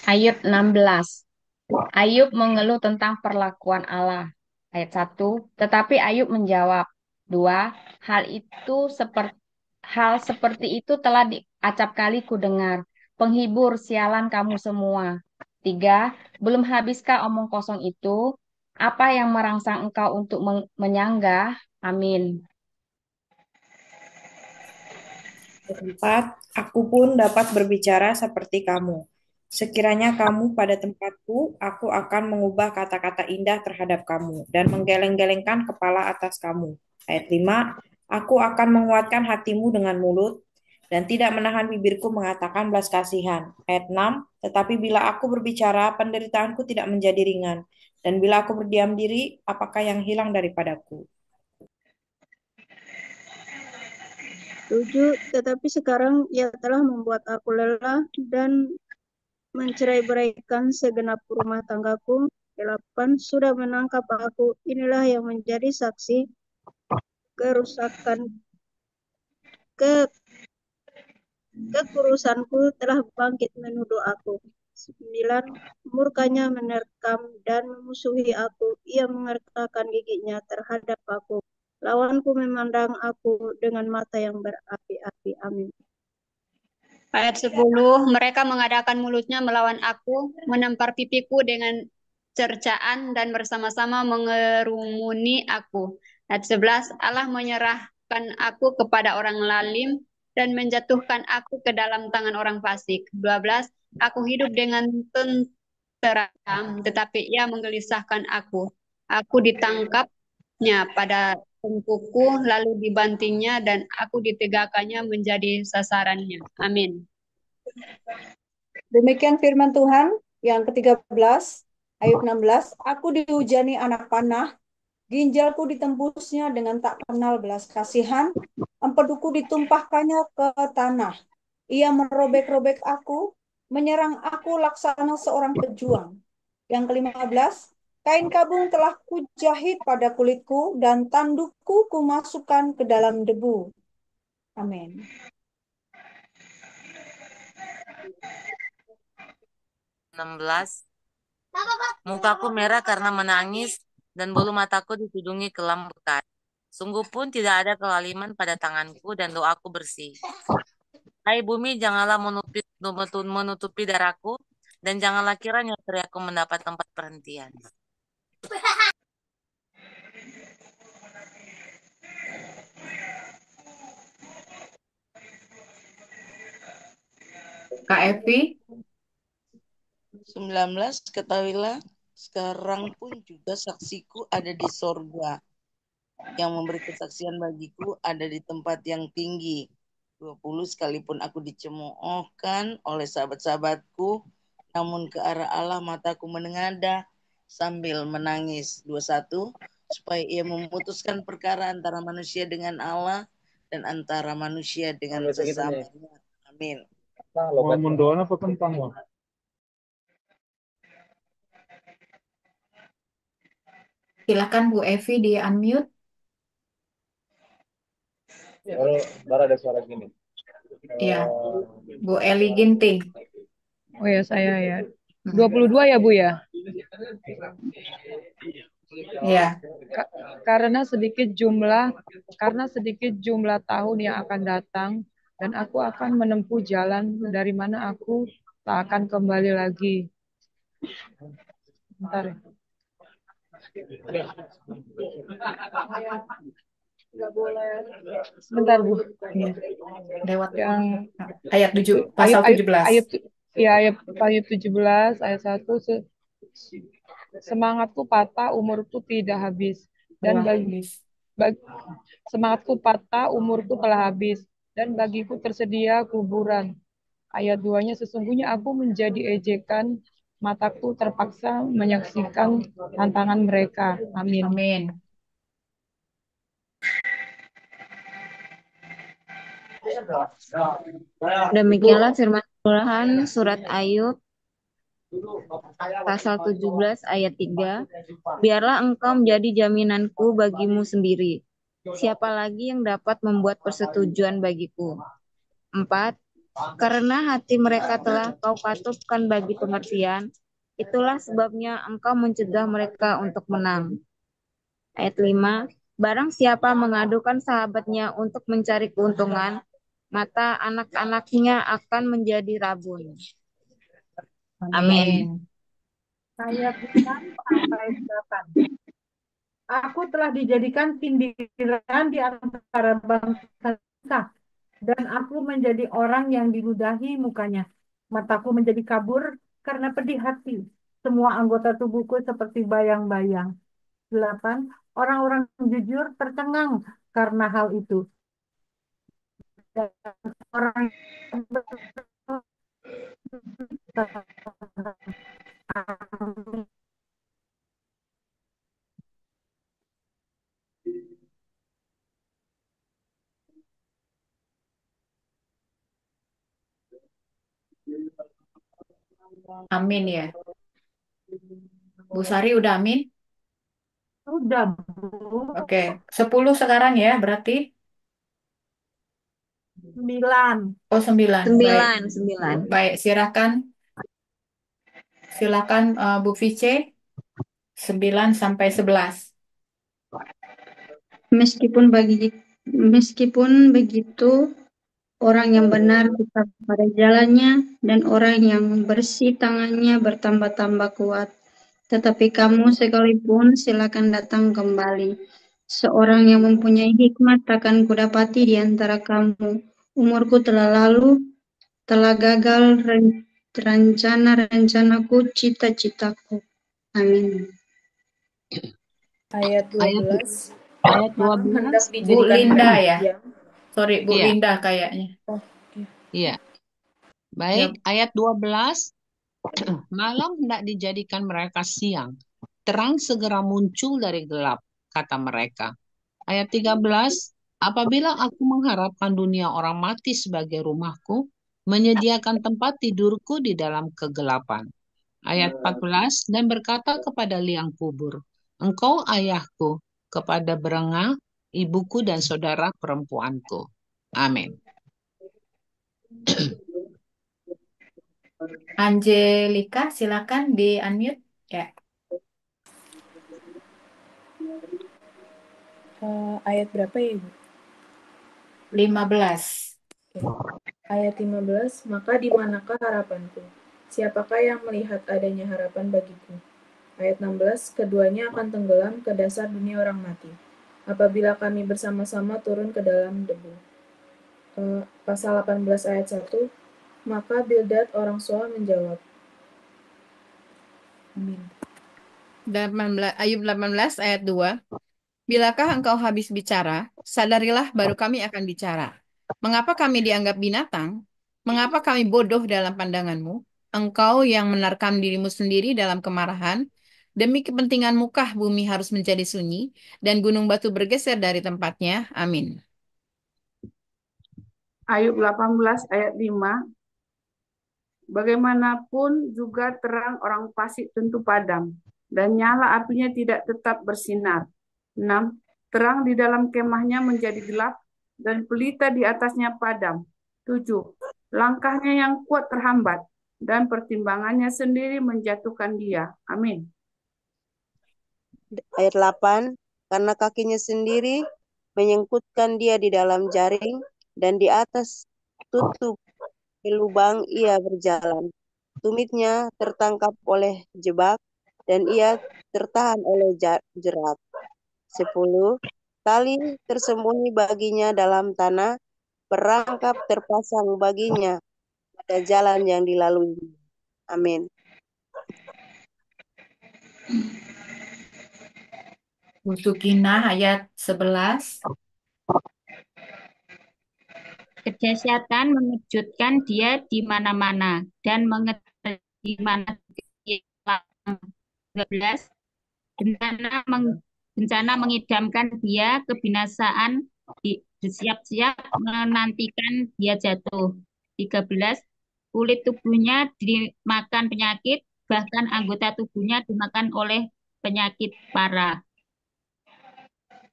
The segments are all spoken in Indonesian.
Ayub 16. Ayub mengeluh tentang perlakuan Allah. Ayat 1. Tetapi Ayub menjawab. 2. Hal seperti itu telah diacap kali ku dengar. Penghibur, sialan kamu semua. 3. Belum habiskah omong kosong itu? Apa yang merangsang engkau untuk menyanggah? Amin. Keempat, aku pun dapat berbicara seperti kamu. Sekiranya kamu pada tempatku, aku akan mengubah kata-kata indah terhadap kamu dan menggeleng-gelengkan kepala atas kamu. Ayat 5, aku akan menguatkan hatimu dengan mulut dan tidak menahan bibirku mengatakan belas kasihan. Ayat 6, tetapi bila aku berbicara, penderitaanku tidak menjadi ringan. Dan bila aku berdiam diri, apakah yang hilang daripadaku? 7. Tetapi sekarang ia telah membuat aku lelah dan mencerai-beraikan segenap rumah tanggaku. 8. Sudah menangkap aku, inilah yang menjadi saksi kerusakan ke kekurusanku telah bangkit menuduh aku. 9. Murkanya menerkam dan memusuhi aku. Ia mengertakkan giginya terhadap aku. Lawanku memandang aku dengan mata yang berapi-api. Amin. Ayat 10, mereka mengadakan mulutnya melawan aku, menampar pipiku dengan cercaan dan bersama-sama mengerumuni aku. Ayat 11, Allah menyerahkan aku kepada orang lalim dan menjatuhkan aku ke dalam tangan orang fasik. 12, aku hidup dengan tenteram, tetapi ia menggelisahkan aku. Aku ditangkapnya pada tengkuku, lalu dibantingnya, dan aku ditegakkannya menjadi sasarannya. Amin. Demikian firman Tuhan yang ke-13, Ayub 16. Aku dihujani anak panah, ginjalku ditembusnya dengan tak kenal belas kasihan, empeduku ditumpahkannya ke tanah. Ia merobek-robek aku, menyerang aku laksana seorang pejuang. Yang ke-15, kain kabung telah kujahit pada kulitku dan tandukku kumasukkan ke dalam debu. Amin. 16. Mukaku merah karena menangis dan bulu mataku ditudungi kelam bekas. Sungguh pun tidak ada kelaliman pada tanganku dan doaku bersih. Hai bumi, janganlah menutupi darahku dan janganlah kiranya teriakku mendapat tempat perhentian. Kak Evi, 19, ketahuilah sekarang pun juga saksiku ada di sorga, yang memberi kesaksian bagiku ada di tempat yang tinggi. 20, sekalipun aku dicemoohkan oleh sahabat-sahabatku, namun ke arah Allah mataku menengadah sambil menangis. 21, supaya ia memutuskan perkara antara manusia dengan Allah dan antara manusia dengan sesamanya. Amin. Mau mendoan apa kentang? silakan Bu Evi di unmute. Baru ada suara gini. Ya, Bu Eli Ginting. Oh ya, saya ya. 22 ya, Bu ya? Ya, karena sedikit jumlah tahun yang akan datang, dan aku akan menempuh jalan dari mana aku tak akan kembali lagi. Bentar. Sebentar, Bu. ya. Lewat Yang ayat 7, Ayub, pasal Ayub, 17. Ayub, ya, Ayub 17 ayat 1. Semangatku patah, umurku tidak habis. Dan semangatku patah, umurku telah habis. Dan bagiku tersedia kuburan. Ayat 2-nya, sesungguhnya aku menjadi ejekan, mataku terpaksa menyaksikan tantangan mereka. Amin. Amin. Demikianlah firman Tuhan surat Ayub pasal 17 ayat 3. Biarlah engkau menjadi jaminanku bagimu sendiri. Siapa lagi yang dapat membuat persetujuan bagiku? 4. Karena hati mereka telah kau patupkan bagi pengertian, itulah sebabnya engkau mencegah mereka untuk menang. Ayat 5. Barang siapa mengadukan sahabatnya untuk mencari keuntungan, maka anak-anaknya akan menjadi rabun. Amin. Amin. Ayat 6 sampai 8. Aku telah dijadikan sindiran di antara bangsa, dan aku menjadi orang yang diludahi mukanya. Mataku menjadi kabur karena pedih hati. Semua anggota tubuhku seperti bayang-bayang. 8. Orang-orang jujur tercengang karena hal itu. Dan orang yang Amin ya. Bu Sari udah amin? sudah, Bu. Oke. 10 sekarang ya berarti? 9. Oh 9. Baik. 9. Baik, silakan. Silakan Bu Vice 9 sampai 11. Meskipun begitu, orang yang benar tetap pada jalannya, dan orang yang bersih tangannya bertambah-tambah kuat. Tetapi kamu sekalipun silakan datang kembali. Seorang yang mempunyai hikmat takkan kudapati di antara kamu. Umurku telah lalu, telah gagal rencana-rencanaku, cita-citaku. Amin. Ayat Ayat 12. ayat Malam hendak 12. Bu dijadikan Linda mereka ya. siang. Sorry, Bu Iya, Linda kayaknya. Oh, oke. iya. Ya, Baik, ayat 12. Malam hendak dijadikan mereka siang. Terang segera muncul dari gelap, kata mereka. Ayat 13. Apabila aku mengharapkan dunia orang mati sebagai rumahku, menyediakan tempat tidurku di dalam kegelapan. Ayat 14. Dan berkata kepada liang kubur, engkau ayahku, kepada berengah, ibuku dan saudara perempuanku. Amin. Angelika silakan di unmute ya. Ayat berapa ya, Ibu? 15. Oke. Ayat 15. Maka di manakah harapanku? Siapakah yang melihat adanya harapan bagiku? Ayat 16. Keduanya akan tenggelam ke dasar dunia orang mati, apabila kami bersama-sama turun ke dalam debu. Pasal 18 ayat 1. Maka Bildad orang Soa menjawab. Amin. 18, Ayub 18 ayat 2. Bilakah engkau habis bicara, sadarilah baru kami akan bicara. Mengapa kami dianggap binatang? Mengapa kami bodoh dalam pandanganmu? Engkau yang menerkam dirimu sendiri dalam kemarahan, demi kepentingan mukah bumi harus menjadi sunyi, dan gunung batu bergeser dari tempatnya. Amin. Ayub 18 ayat 5. Bagaimanapun juga terang orang fasik tentu padam, dan nyala apinya tidak tetap bersinar. 6. Terang di dalam kemahnya menjadi gelap, dan pelita di atasnya padam. 7. Langkahnya yang kuat terhambat, dan pertimbangannya sendiri menjatuhkan dia. Amin. Ayat 8. Karena kakinya sendiri menyangkutkan dia di dalam jaring, dan di atas tutup lubang ia berjalan. Tumitnya tertangkap oleh jebak, dan ia tertahan oleh jerat. 10. Tali tersembunyi baginya dalam tanah, perangkap terpasang baginya pada jalan yang dilalui. Amin. Bu Sukina ayat 11. Kedahsyatan mengejutkan dia di mana-mana dan mengetahui di mana dia. 12. Bencana mengidamkan dia, kebinasaan bersiap-siap menantikan dia jatuh. 13. Kulit tubuhnya dimakan penyakit, bahkan anggota tubuhnya dimakan oleh penyakit parah.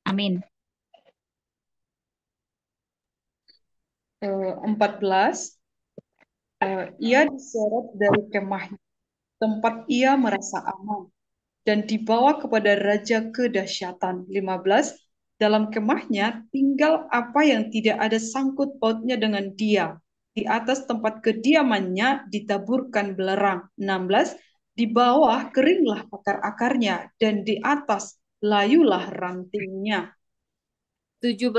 Amin. 14. Ia diseret dari kemahnya, tempat ia merasa aman, dan dibawa kepada raja kedahsyatan. 15. Dalam kemahnya tinggal apa yang tidak ada sangkut pautnya dengan dia. Di atas tempat kediamannya ditaburkan belerang. 16. Di bawah keringlah akar-akarnya, dan di atas layulah rantingnya. 17.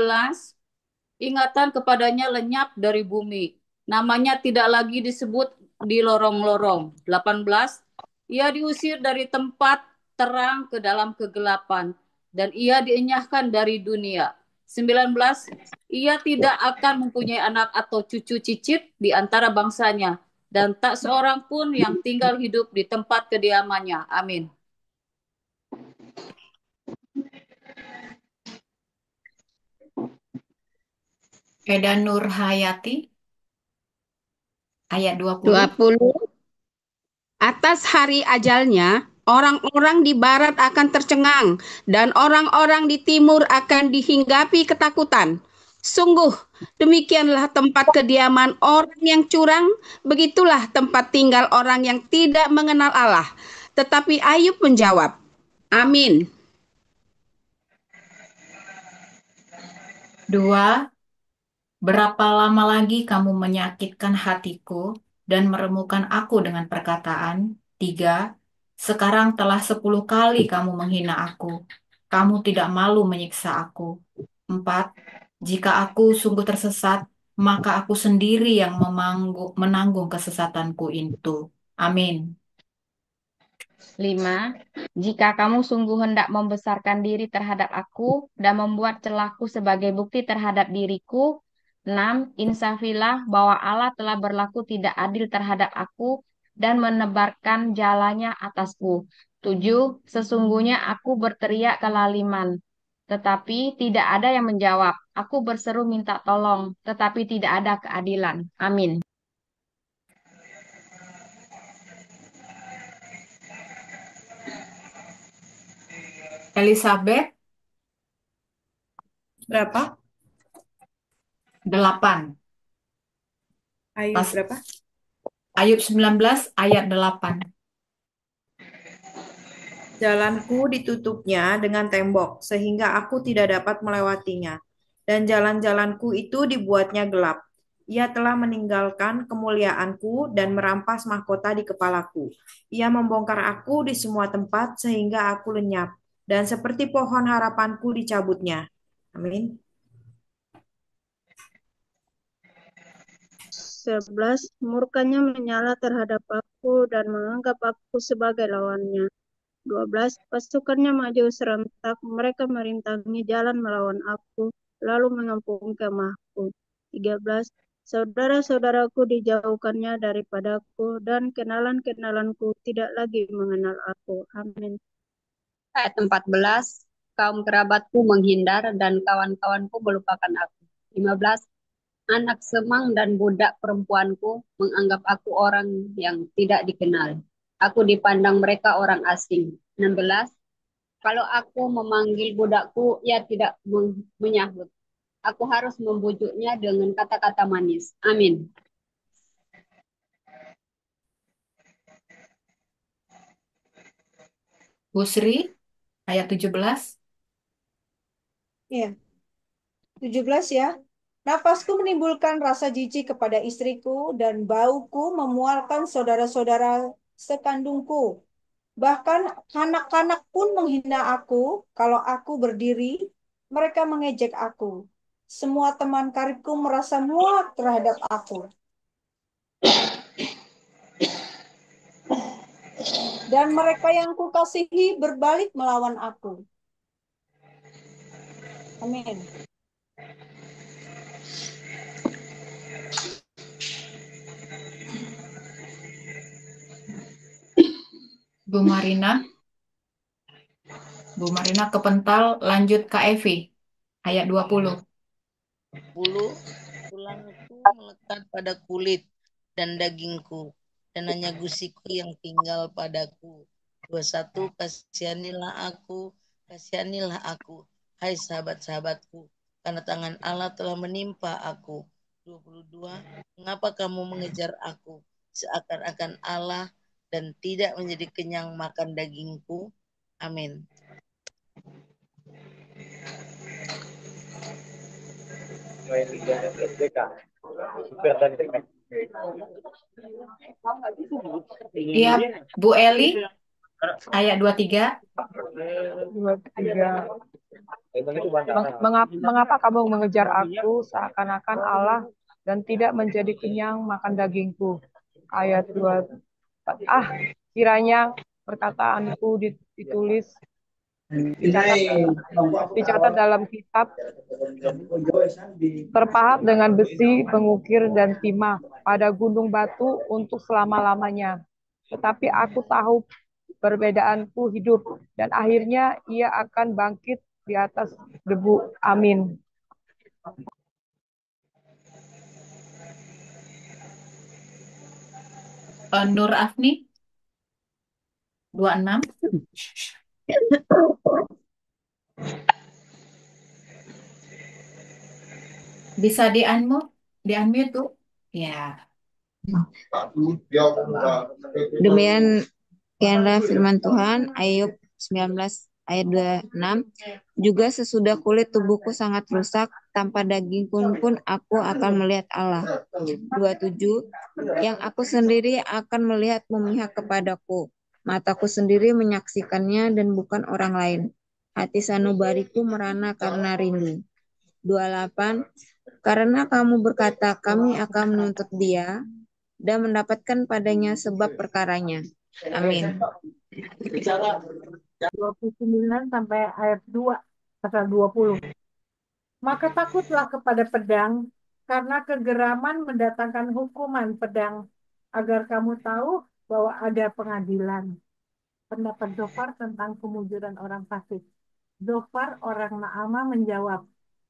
Ingatan kepadanya lenyap dari bumi. Namanya tidak lagi disebut di lorong-lorong. 18. Ia diusir dari tempat terang ke dalam kegelapan, dan ia dienyahkan dari dunia. 19. Ia tidak akan mempunyai anak atau cucu cicit di antara bangsanya, dan tak seorang pun yang tinggal hidup di tempat kediamannya. Amin. Eda Nurhayati, ayat 20. 20. Atas hari ajalnya, orang-orang di barat akan tercengang, dan orang-orang di timur akan dihinggapi ketakutan. Sungguh, demikianlah tempat kediaman orang yang curang, begitulah tempat tinggal orang yang tidak mengenal Allah. Tetapi Ayub menjawab, Amin. 2. Berapa lama lagi kamu menyakitkan hatiku dan meremukan aku dengan perkataan? 3. Sekarang telah 10 kali kamu menghina aku. Kamu tidak malu menyiksa aku. 4. Jika aku sungguh tersesat, maka aku sendiri yang menanggung kesesatanku itu. Amin. 5. Jika kamu sungguh hendak membesarkan diri terhadap aku dan membuat celahku sebagai bukti terhadap diriku. 6. Insafilah bahwa Allah telah berlaku tidak adil terhadap aku dan menebarkan jalannya atasku. 7. Sesungguhnya aku berteriak kelaliman, tetapi tidak ada yang menjawab. Aku berseru minta tolong, tetapi tidak ada keadilan. Amin. Elizabeth, Berapa? 8. Ayub berapa? Ayub 19 ayat 8. Jalanku ditutupnya dengan tembok, sehingga aku tidak dapat melewatinya. Dan jalan-jalanku itu dibuatnya gelap. Ia telah meninggalkan kemuliaanku dan merampas mahkota di kepalaku. Ia membongkar aku di semua tempat sehingga aku lenyap. Dan seperti pohon harapanku dicabutnya. Amin. 11. Murkanya menyala terhadap aku dan menganggap aku sebagai lawannya. 12. Pasukannya maju serentak, mereka merintangi jalan melawan aku, lalu mengepung kemahku. 13. Saudara-saudaraku dijauhkannya daripadaku, dan kenalan-kenalanku tidak lagi mengenal aku. Amin. Ayat 14. Kaum kerabatku menghindar dan kawan-kawanku melupakan aku. 15. Anak semang dan budak perempuanku menganggap aku orang yang tidak dikenal. Aku dipandang mereka orang asing. 16. Kalau aku memanggil budakku, ia tidak menyahut. Aku harus membujuknya dengan kata-kata manis. Amin. Busri, ayat 17. Iya, 17 ya. Nafasku menimbulkan rasa jijik kepada istriku dan bauku memualkan saudara-saudara sekandungku. Bahkan anak-anak pun menghina aku. Kalau aku berdiri, mereka mengejek aku. Semua teman karibku merasa muak terhadap aku. Dan mereka yang kukasihi berbalik melawan aku. Amin. Bu Marina kepental, lanjut Kak Evi, ayat 20. 10. Tulangku melekat pada kulit dan dagingku, dan hanya gusiku yang tinggal padaku. 21. Kasihanilah aku, hai sahabat-sahabatku, karena tangan Allah telah menimpa aku. 22. Mengapa kamu mengejar aku seakan-akan Allah dan tidak menjadi kenyang makan dagingku? Amin. Iya, Bu Eli, ayat 23. 23. Mengapa kamu mengejar aku seakan-akan Allah dan tidak menjadi kenyang makan dagingku? Ayat 2. Kiranya perkataanku ditulis, dicatat dalam kitab, terpahat dengan besi, pengukir, dan timah pada gunung batu untuk selama-lamanya. Tetapi aku tahu perbedaanku hidup, dan akhirnya ia akan bangkit di atas debu. Amin. Nur Afni, 26. Bisa di-unmute tuh. Ya. Demikianlah firman Tuhan, Ayub 19 ayat 26. Juga sesudah kulit tubuhku sangat rusak, tanpa daging pun aku akan melihat Allah. 27. Yang aku sendiri akan melihat memihak kepadaku. Mataku sendiri menyaksikannya dan bukan orang lain. Hati sanubariku merana karena rindu. 28. Karena kamu berkata, kami akan menuntut dia dan mendapatkan padanya sebab perkaranya. Amin. 29 sampai ayat 2, pasal 20. Maka takutlah kepada pedang, karena kegeraman mendatangkan hukuman pedang, agar kamu tahu bahwa ada pengadilan. Pendapat Zofar tentang kemujuran orang fasik. Zofar orang Naamah menjawab,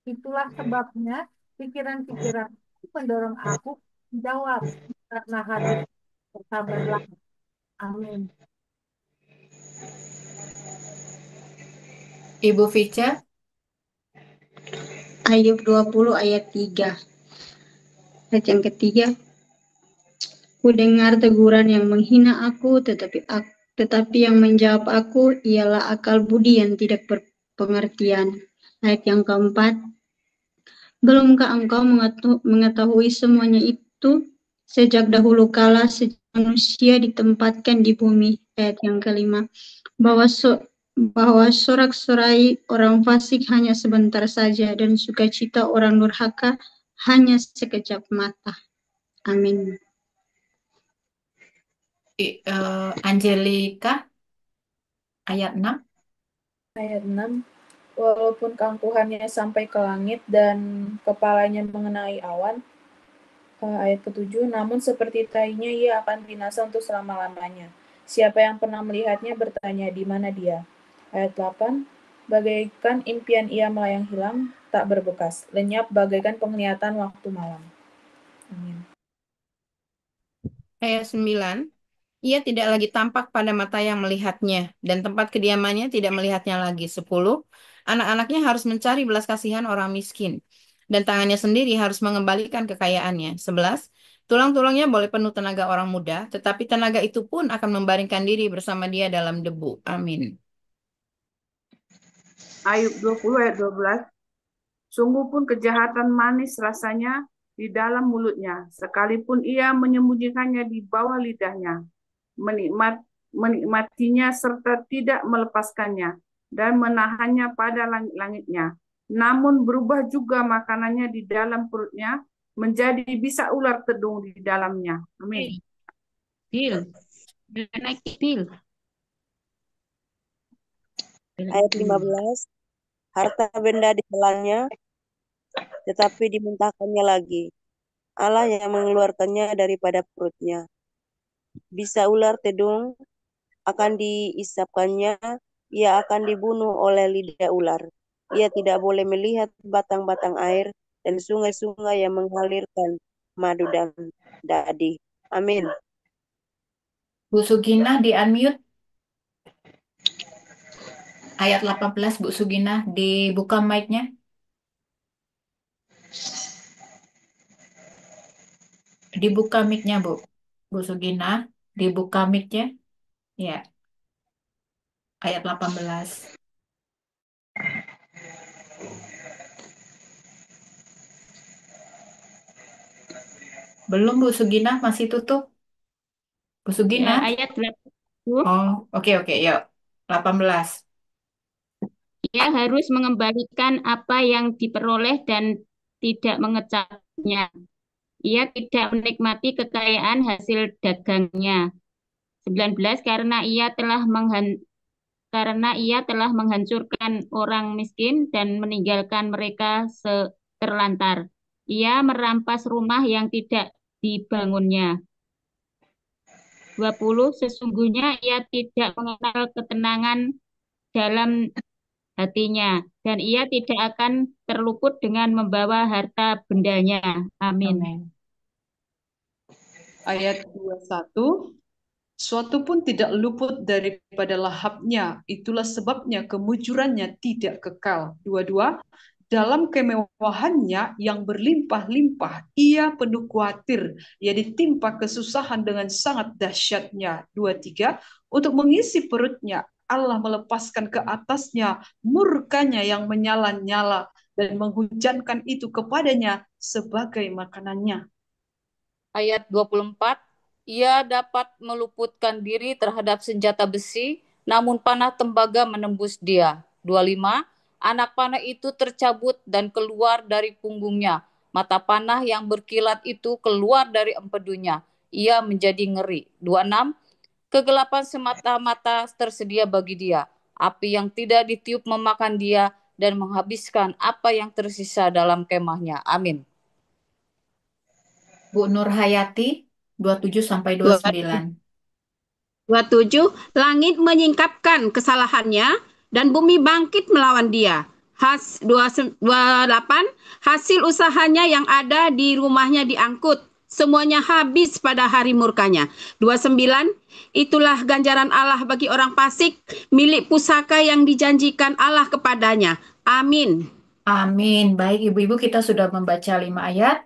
itulah sebabnya pikiran-pikiran mendorong aku menjawab, karena hati bersabarlah. Amin. Ibu Fica, Ayub 20 ayat 3. Ayat yang ketiga. Ku dengar teguran yang menghina aku, tetapi yang menjawab aku ialah akal budi yang tidak berpengertian. Ayat yang keempat. Belumkah engkau mengetahui semuanya itu? Sejak dahulu kala sejak manusia ditempatkan di bumi. Ayat yang kelima. Bahwa sorak-sorai orang fasik hanya sebentar saja, dan sukacita orang durhaka hanya sekejap mata. Amin. Angelika, ayat 6. Ayat 6. Walaupun keangkuhannya sampai ke langit dan kepalanya mengenai awan. Ayat ke-7. Namun seperti tainya ia akan binasa untuk selama-lamanya. Siapa yang pernah melihatnya bertanya, di mana dia? Ayat 8. Bagaikan impian ia melayang hilang, tak berbekas. Lenyap bagaikan penglihatan waktu malam. Amin. Ayat 9. Ia tidak lagi tampak pada mata yang melihatnya, dan tempat kediamannya tidak melihatnya lagi. 10. Anak-anaknya harus mencari belas kasihan orang miskin, dan tangannya sendiri harus mengembalikan kekayaannya. 11. Tulang-tulangnya boleh penuh tenaga orang muda, tetapi tenaga itu pun akan membaringkan diri bersama dia dalam debu. Amin. Ayub 20 ayat 12. Sungguh pun kejahatan manis rasanya di dalam mulutnya, sekalipun ia menyembunyikannya di bawah lidahnya. Menikmatinya serta tidak melepaskannya dan menahannya pada langit-langitnya. Namun berubah juga makanannya di dalam perutnya menjadi bisa ular tedung di dalamnya. Amin. Ayat 15. Harta benda ditelannya, tetapi dimuntahkannya lagi. Allah yang mengeluarkannya daripada perutnya. Bisa ular tedung akan diisapkannya, ia akan dibunuh oleh lidah ular. Ia tidak boleh melihat batang-batang air dan sungai-sungai yang mengalirkan madu dan dadi. Amin. Bu Sugina di-unmute. Ayat 18, Bu Sugina, dibuka mic-nya. dibuka mic-nya, Bu. Bu Sugina, dibuka mic-nya. Ya, ayat 18. Belum, Bu Sugina, masih tutup. Bu Ya, Sugina? ayat 20. Oh, oke, yuk. 18. Ia harus mengembalikan apa yang diperoleh dan tidak mengecapnya. Ia tidak menikmati kekayaan hasil dagangnya. 19, karena ia telah menghancurkan orang miskin dan meninggalkan mereka terlantar. Ia merampas rumah yang tidak dibangunnya. 20, sesungguhnya ia tidak mengenal ketenangan dalam hatinya, dan ia tidak akan terluput dengan membawa harta bendanya. Amin. Amin. Ayat 21, suatu pun tidak luput daripada lahapnya, itulah sebabnya kemujurannya tidak kekal. 22, dalam kemewahannya yang berlimpah-limpah, ia penuh khawatir, ia ditimpa kesusahan dengan sangat dahsyatnya. 23, untuk mengisi perutnya, Allah melepaskan ke atasnya murkanya yang menyala-nyala dan menghujankan itu kepadanya sebagai makanannya. Ayat 24, ia dapat meluputkan diri terhadap senjata besi, namun panah tembaga menembus dia. 25, anak panah itu tercabut dan keluar dari punggungnya. Mata panah yang berkilat itu keluar dari empedunya. Ia menjadi ngeri. 26, kegelapan semata-mata tersedia bagi dia. Api yang tidak ditiup memakan dia dan menghabiskan apa yang tersisa dalam kemahnya. Amin. Bu Nur Hayati, 27 sampai 29. 27, langit menyingkapkan kesalahannya dan bumi bangkit melawan dia. 28, hasil usahanya yang ada di rumahnya diangkut. Semuanya habis pada hari murkanya. 29, itulah ganjaran Allah bagi orang fasik, milik pusaka yang dijanjikan Allah kepadanya. Amin. Amin. Baik, Ibu-Ibu, kita sudah membaca 5 ayat.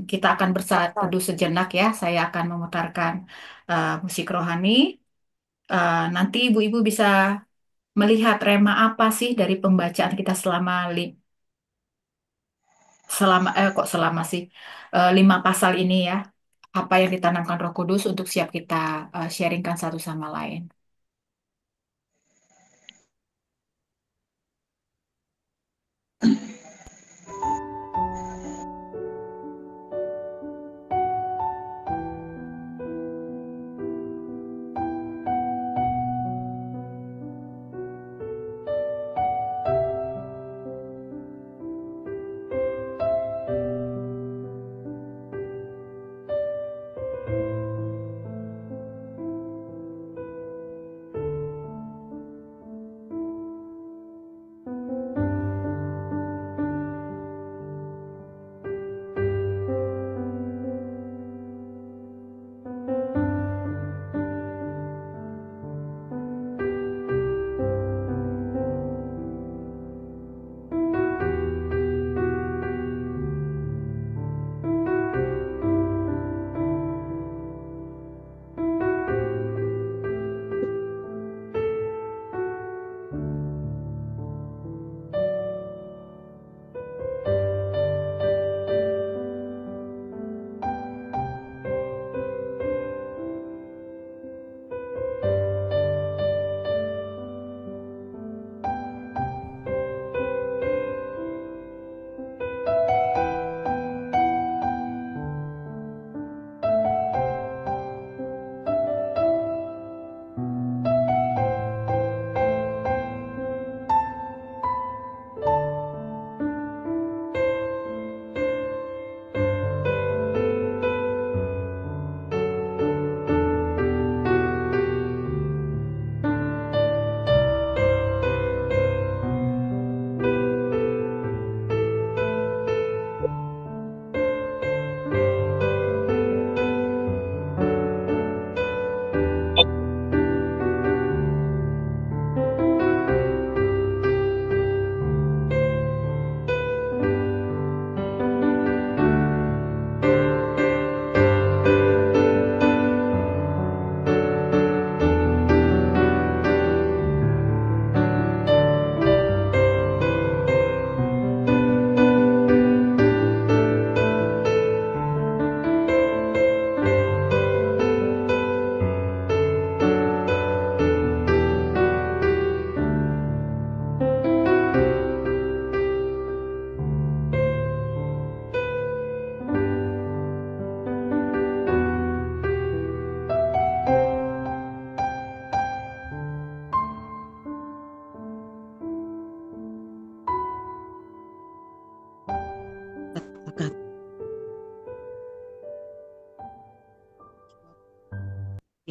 Kita akan bersaat teduh sejenak ya. Saya akan memutarkan musik rohani. Nanti Ibu-Ibu bisa melihat rema apa sih dari pembacaan kita selama 5 pasal ini ya. Apa yang ditanamkan Roh Kudus untuk siap kita sharingkan satu sama lain.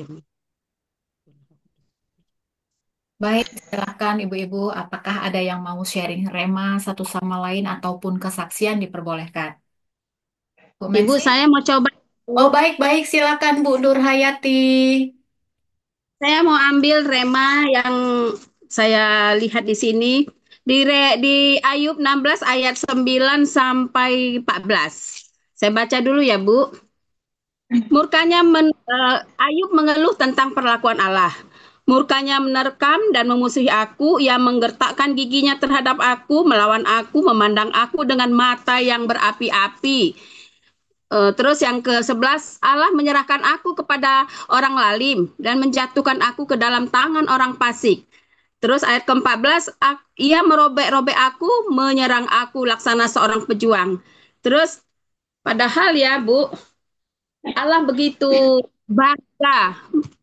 ini. Baik, silakan Ibu-Ibu. Apakah ada yang mau sharing rema satu sama lain ataupun kesaksian diperbolehkan? Bu Ibu, Mensi? saya mau coba. Oh, baik-baik. Silakan Bu Nur Hayati. Saya mau ambil rema yang saya lihat di sini. Di Ayub 16 ayat 9 sampai 14. Saya baca dulu ya, Bu. Ayub mengeluh tentang perlakuan Allah. Murkanya menerkam dan memusuhi aku, ia menggertakkan giginya terhadap aku, melawan aku, memandang aku dengan mata yang berapi-api. Terus yang ke-11, Allah menyerahkan aku kepada orang lalim dan menjatuhkan aku ke dalam tangan orang fasik. Terus ayat ke-14, ia merobek-robek aku, menyerang aku laksana seorang pejuang. Terus padahal ya Bu, Allah begitu bangga.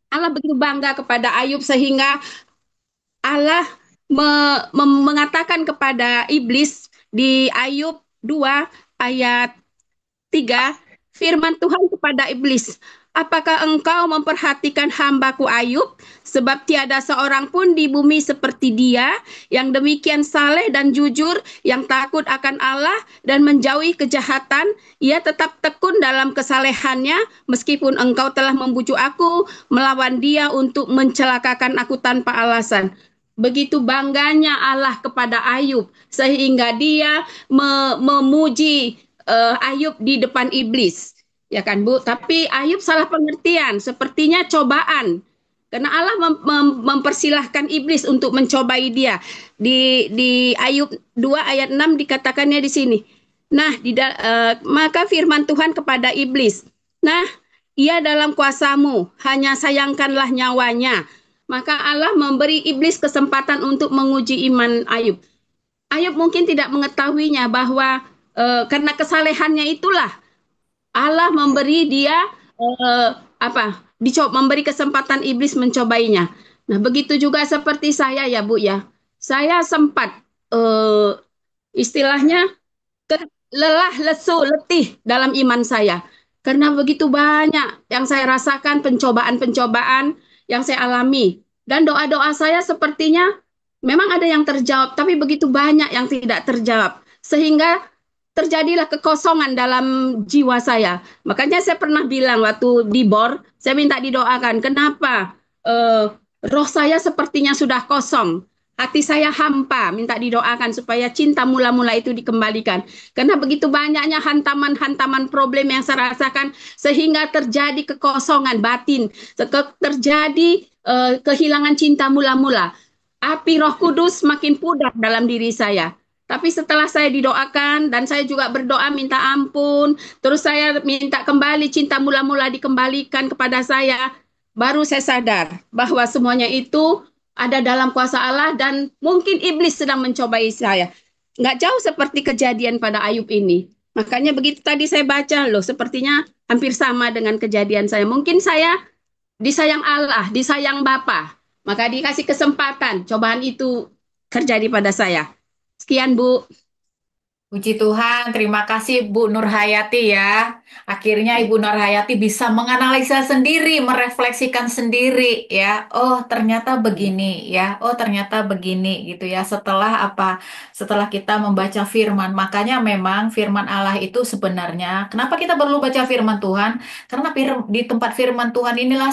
Allah begitu bangga kepada Ayub sehingga Allah mengatakan kepada iblis di Ayub 2 ayat 3, firman Tuhan kepada iblis, apakah engkau memperhatikan hambaku Ayub? Sebab tiada seorang pun di bumi seperti dia, yang demikian saleh dan jujur, yang takut akan Allah dan menjauhi kejahatan. Ia tetap tekun dalam kesalehannya, meskipun engkau telah membujuk aku melawan dia untuk mencelakakan aku tanpa alasan. Begitu bangganya Allah kepada Ayub, sehingga dia memuji Ayub di depan iblis, ya kan Bu? Tapi Ayub salah pengertian, sepertinya cobaan. Karena Allah mempersilahkan iblis untuk mencobai dia. Di Ayub 2 ayat 6 dikatakannya di sini. Nah, maka firman Tuhan kepada iblis, nah, ia dalam kuasamu, hanya sayangkanlah nyawanya. Maka Allah memberi iblis kesempatan untuk menguji iman Ayub. Ayub mungkin tidak mengetahuinya bahwa karena kesalehannya itulah Allah memberi dia memberi kesempatan iblis mencobainya. Nah, begitu juga seperti saya ya Bu ya. Saya sempat istilahnya lelah, lesu, letih dalam iman saya. Karena begitu banyak yang saya rasakan, pencobaan-pencobaan yang saya alami. Dan doa-doa saya sepertinya memang ada yang terjawab, tapi begitu banyak yang tidak terjawab. Sehingga terjadilah kekosongan dalam jiwa saya. Makanya saya pernah bilang waktu di BOR, saya minta didoakan. Kenapa? Roh saya sepertinya sudah kosong. Hati saya hampa, minta didoakan supaya cinta mula-mula itu dikembalikan. Karena begitu banyaknya hantaman-hantaman problem yang saya rasakan, sehingga terjadi kekosongan batin, terjadi kehilangan cinta mula-mula. Api Roh Kudus makin pudar dalam diri saya. Tapi setelah saya didoakan dan saya juga berdoa minta ampun, terus saya minta kembali cinta mula-mula dikembalikan kepada saya, baru saya sadar bahwa semuanya itu ada dalam kuasa Allah dan mungkin iblis sedang mencobai saya. Nggak jauh seperti kejadian pada Ayub ini. Makanya begitu tadi saya baca loh, sepertinya hampir sama dengan kejadian saya. Mungkin saya disayang Allah, disayang Bapa, maka dikasih kesempatan cobaan itu terjadi pada saya. Sekian Bu. Puji Tuhan, terima kasih Bu Nur Hayati ya. Akhirnya Ibu Nur Hayati bisa menganalisa sendiri, merefleksikan sendiri ya. Oh, ternyata begini ya. Oh, ternyata begini gitu ya. Setelah apa? Setelah kita membaca firman. Makanya memang firman Allah itu sebenarnya, kenapa kita perlu baca firman Tuhan? Karena di tempat firman Tuhan inilah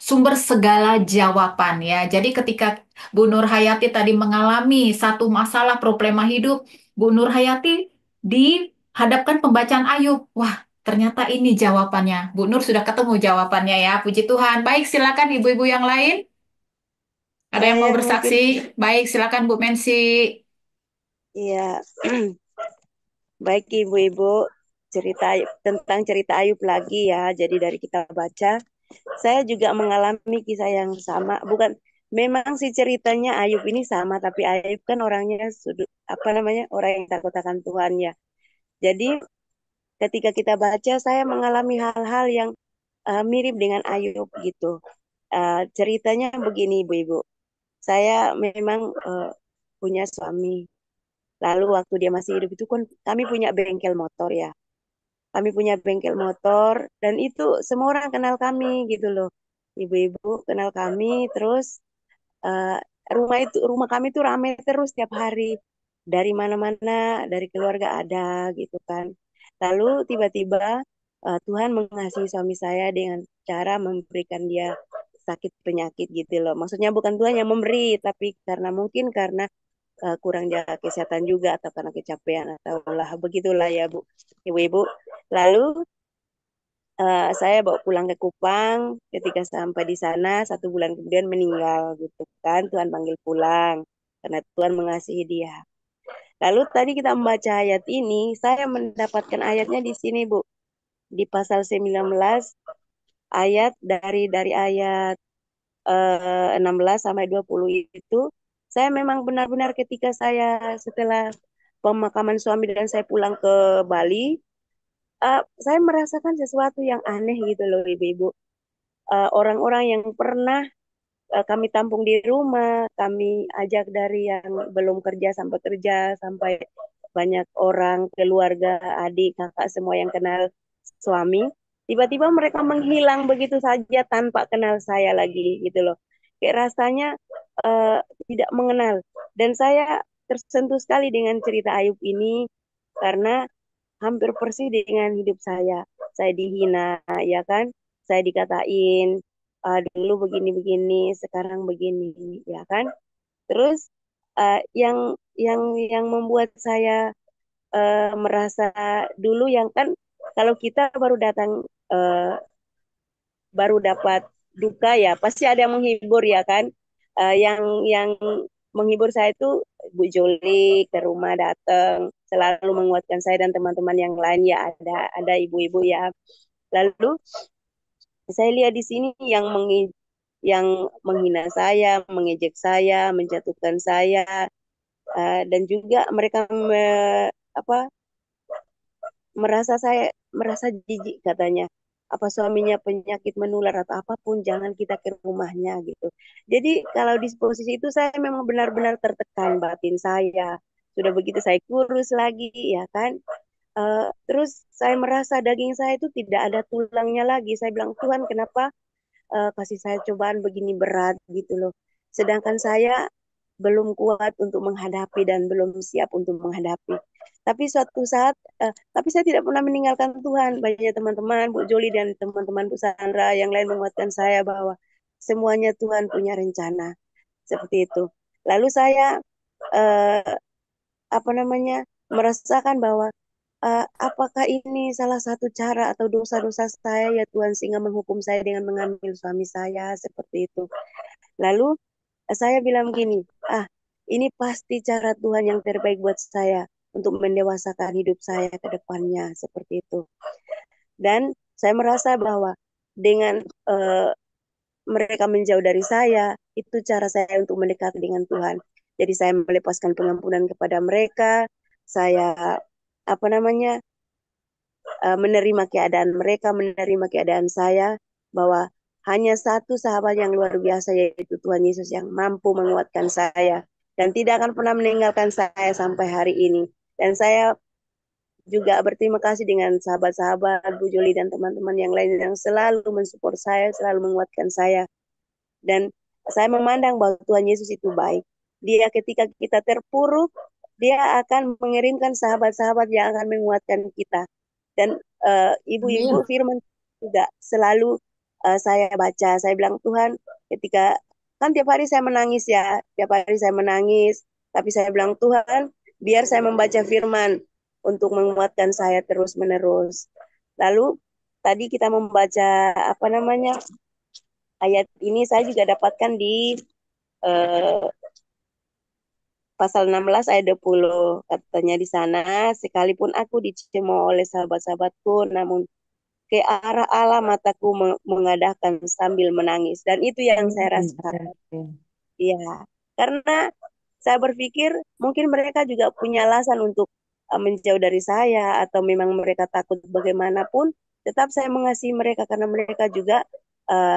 sumber segala jawaban ya. Jadi ketika Bu Nur Hayati tadi mengalami satu masalah problema hidup, Bu Nur Hayati dihadapkan pembacaan Ayub. Wah, ternyata ini jawabannya. Bu Nur sudah ketemu jawabannya ya. Puji Tuhan. Baik, silakan ibu-ibu yang lain. Ada yang mau Saya bersaksi? mungkin, Baik, silakan Bu Mensi. ya, baik ibu-ibu, tentang cerita Ayub lagi ya. Jadi dari kita baca, saya juga mengalami kisah yang sama. Bukan, memang sih ceritanya Ayub ini sama, tapi Ayub kan orangnya orang yang takut akan Tuhan ya. Jadi ketika kita baca, saya mengalami hal-hal yang mirip dengan Ayub gitu. Ceritanya begini ibu-ibu. Saya memang punya suami. Lalu waktu dia masih hidup itu kan kami punya bengkel motor ya. Kami punya bengkel motor dan itu semua orang kenal kami gitu loh. ibu-ibu kenal kami, terus eh, rumah kami tuh ramai terus tiap hari, dari mana-mana, dari keluarga ada gitu kan. Lalu tiba-tiba Tuhan mengasihi suami saya dengan cara memberikan dia sakit penyakit gitu loh. Maksudnya bukan Tuhan yang memberi, tapi mungkin karena kurang jaga kesehatan juga, atau karena kecapean, atau lah begitulah ya Bu, ibu-ibu. Lalu saya bawa pulang ke Kupang. Ketika sampai di sana 1 bulan kemudian meninggal gitu kan. Tuhan panggil pulang karena Tuhan mengasihi dia. Lalu tadi kita membaca ayat ini, saya mendapatkan ayatnya di sini Bu, di pasal 19 ayat dari ayat 16 sampai 20 itu. Saya memang benar-benar ketika saya setelah pemakaman suami dan saya pulang ke Bali, saya merasakan sesuatu yang aneh gitu loh ibu-ibu. Orang-orang yang pernah kami tampung di rumah, kami ajak dari yang belum kerja sampai kerja, sampai banyak orang, keluarga, adik, kakak, semua yang kenal suami. Tiba-tiba mereka menghilang begitu saja tanpa kenal saya lagi gitu loh. Kayak rasanya eh, tidak mengenal. Dan saya tersentuh sekali dengan cerita Ayub ini karena hampir persis dengan hidup saya. Saya dihina, ya kan? Saya dikatain, dulu begini-begini, sekarang begini, ya kan? Terus yang membuat saya merasa dulu yang kan kalau kita baru datang eh, baru dapat duka ya pasti ada yang menghibur ya kan. Yang menghibur saya itu Bu Joli ke rumah datang selalu menguatkan saya dan teman-teman yang lain ya, ada ibu-ibu ya. Lalu saya lihat di sini yang menghina saya, mengejek saya, menjatuhkan saya, dan juga mereka apa merasa jijik katanya, apa suaminya penyakit menular atau apapun jangan kita ke rumahnya gitu. Jadi kalau di posisi itu saya memang benar-benar tertekan batin saya, sudah begitu saya kurus lagi ya kan. Terus saya merasa daging saya itu tidak ada tulangnya lagi. Saya bilang Tuhan kenapa kasih saya cobaan begini berat gitu loh, sedangkan saya belum kuat untuk menghadapi dan belum siap untuk menghadapi. Tapi suatu saat, tapi saya tidak pernah meninggalkan Tuhan. Banyak teman-teman, Bu Joli dan teman-teman Bu Sandra yang lain menguatkan saya bahwa semuanya Tuhan punya rencana. Seperti itu. Lalu saya eh, apa namanya merasakan bahwa apakah ini salah satu cara atau dosa-dosa saya ya Tuhan sehingga menghukum saya dengan mengambil suami saya seperti itu. Lalu saya bilang gini, ini pasti cara Tuhan yang terbaik buat saya untuk mendewasakan hidup saya ke depannya seperti itu. Dan saya merasa bahwa dengan mereka menjauh dari saya, itu cara saya untuk mendekat dengan Tuhan. Jadi saya melepaskan pengampunan kepada mereka, saya apa namanya menerima keadaan mereka, menerima keadaan saya, bahwa hanya satu sahabat yang luar biasa yaitu Tuhan Yesus yang mampu menguatkan saya dan tidak akan pernah meninggalkan saya sampai hari ini. Dan saya juga berterima kasih dengan sahabat-sahabat Bu Joli dan teman-teman yang lain yang selalu mensupport saya, selalu menguatkan saya. Dan saya memandang bahwa Tuhan Yesus itu baik. Dia ketika kita terpuruk, dia akan mengirimkan sahabat-sahabat yang akan menguatkan kita. Dan ibu-ibu firman juga selalu saya baca. Saya bilang Tuhan, ketika kan tiap hari saya menangis ya, tiap hari saya menangis. Tapi saya bilang Tuhan, biar saya membaca firman untuk menguatkan saya terus-menerus. Lalu tadi kita membaca apa namanya ayat ini saya juga dapatkan di eh, pasal 16 ayat 20. Katanya di sana, sekalipun aku dicemooh oleh sahabat-sahabatku, namun ke arah Allah mataku mengadahkan sambil menangis. Dan itu yang saya rasakan. Iya, karena saya berpikir mungkin mereka juga punya alasan untuk menjauh dari saya atau memang mereka takut bagaimanapun, tetap saya mengasihi mereka karena mereka juga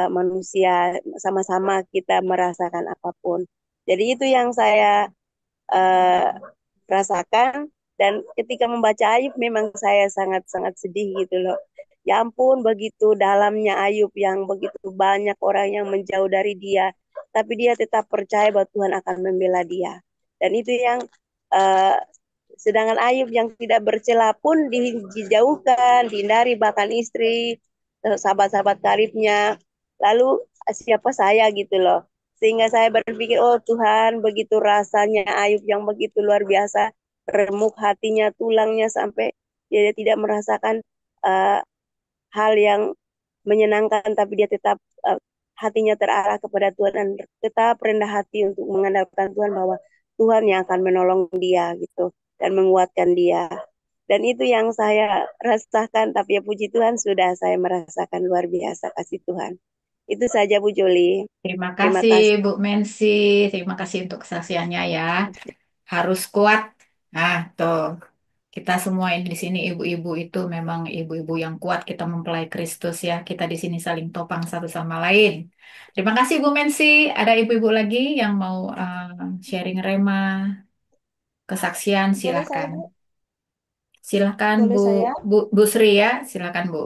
manusia, sama-sama kita merasakan apapun. Jadi itu yang saya uh, rasakan dan ketika membaca Ayub memang saya sangat-sangat sedih gitu loh. Ya ampun, begitu dalamnya Ayub yang begitu banyak orang yang menjauh dari dia, tapi dia tetap percaya bahwa Tuhan akan membela dia. Dan itu yang eh, sedangkan Ayub yang tidak bercela pun dijauhkan, dihindari bahkan istri, sahabat-sahabat karibnya. Lalu siapa saya gitu loh. Sehingga saya berpikir, oh Tuhan, begitu rasanya Ayub yang begitu luar biasa, remuk hatinya, tulangnya sampai dia tidak merasakan eh, hal yang menyenangkan, tapi dia tetap hatinya terarah kepada Tuhan dan tetap rendah hati untuk mengandalkan Tuhan bahwa Tuhan yang akan menolong dia gitu dan menguatkan dia. Dan itu yang saya rasakan, tapi ya puji Tuhan sudah saya merasakan luar biasa kasih Tuhan. Itu saja Bu Joli. Terima Terima kasih kasih. Bu Mensi, terima kasih untuk kesaksiannya ya. Harus kuat. Nah, tuh. Kita semua ini di sini ibu-ibu itu memang ibu-ibu yang kuat, kita mempelai Kristus ya. Kita di sini saling topang satu sama lain. Terima kasih Bu Mensi. Ada ibu-ibu lagi yang mau sharing rema, kesaksian, Boleh saya, silakan. Bu? Silakan Boleh Bu saya? Bu Sri ya, silakan Bu.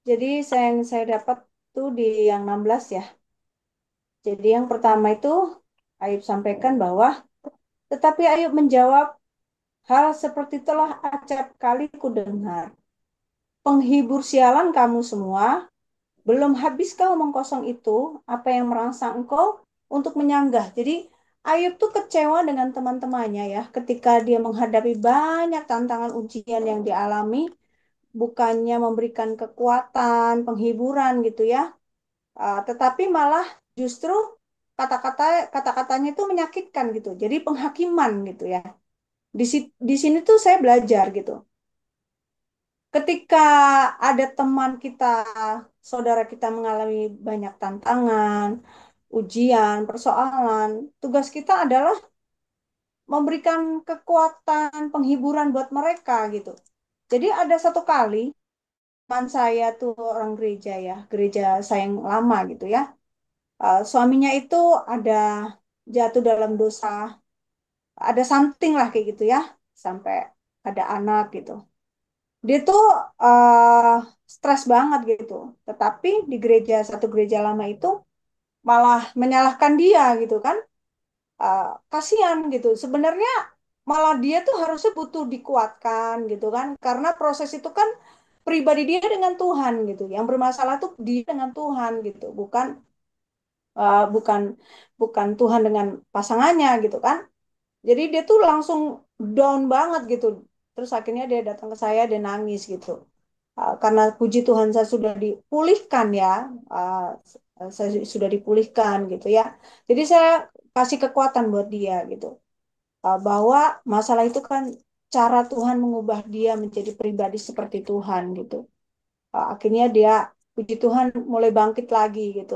Jadi yang saya dapat tuh di yang 16 ya. Jadi yang pertama itu Ayub sampaikan bahwa tetapi Ayub menjawab, hal seperti telah acap kali ku dengar. Penghibur sialan kamu semua, belum habiskah omong kosong itu, apa yang merangsang engkau untuk menyanggah. Jadi Ayub tuh kecewa dengan teman-temannya ya, ketika dia menghadapi banyak tantangan ujian yang dialami, bukannya memberikan kekuatan, penghiburan gitu ya, tetapi malah justru kata-katanya itu menyakitkan gitu. Jadi penghakiman gitu ya. Di sini tuh saya belajar gitu. Ketika ada teman kita, saudara kita mengalami banyak tantangan, ujian, persoalan, tugas kita adalah memberikan kekuatan, penghiburan buat mereka gitu. Jadi ada satu kali teman saya tuh orang gereja ya, gereja saya yang lama gitu ya. Suaminya itu ada jatuh dalam dosa, ada something lah kayak gitu ya, sampai ada anak gitu. Dia tuh eh stres banget gitu. Tetapi di satu gereja lama itu malah menyalahkan dia gitu kan. Eh, Kasihan gitu. Sebenarnya malah dia tuh harusnya butuh dikuatkan gitu kan. Karena proses itu kan pribadi dia dengan Tuhan gitu. Yang bermasalah tuh dia dengan Tuhan gitu. Eh, bukan bukan Tuhan dengan pasangannya gitu kan. Jadi dia tuh langsung down banget gitu. Terus akhirnya dia datang ke saya, dia nangis gitu. Karena puji Tuhan saya sudah dipulihkan ya, uh, saya sudah dipulihkan gitu ya. Jadi saya kasih kekuatan buat dia gitu. Bahwa masalah itu kan cara Tuhan mengubah dia menjadi pribadi seperti Tuhan gitu. Akhirnya dia puji Tuhan mulai bangkit lagi gitu.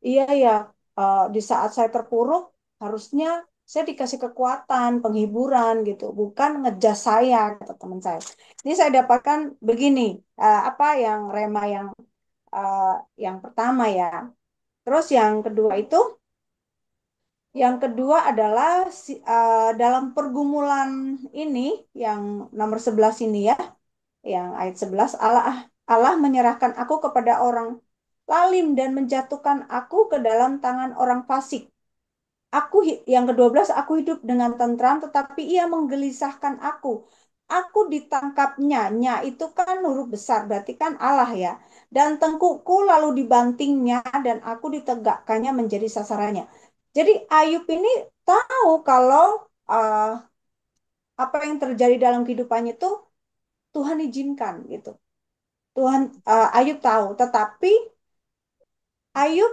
Iya ya, di saat saya terpuruk harusnya saya dikasih kekuatan, penghiburan gitu, bukan ngejas saya kata teman saya. Ini saya dapatkan begini, apa yang rema eh, yang pertama ya. Terus yang kedua adalah dalam pergumulan ini yang nomor 11 ini ya, yang ayat 11, Allah menyerahkan aku kepada orang lalim dan menjatuhkan aku ke dalam tangan orang fasik. Yang ke-12, aku hidup dengan tentram, tetapi ia menggelisahkan aku. Aku ditangkapnya, nya itu kan huruf besar, berarti kan Allah ya. Dan tengkukku lalu dibantingnya, dan aku ditegakkannya menjadi sasarannya. Jadi Ayub ini tahu kalau uh, apa yang terjadi dalam kehidupannya itu Tuhan izinkan gitu. Ayub tahu, tetapi Ayub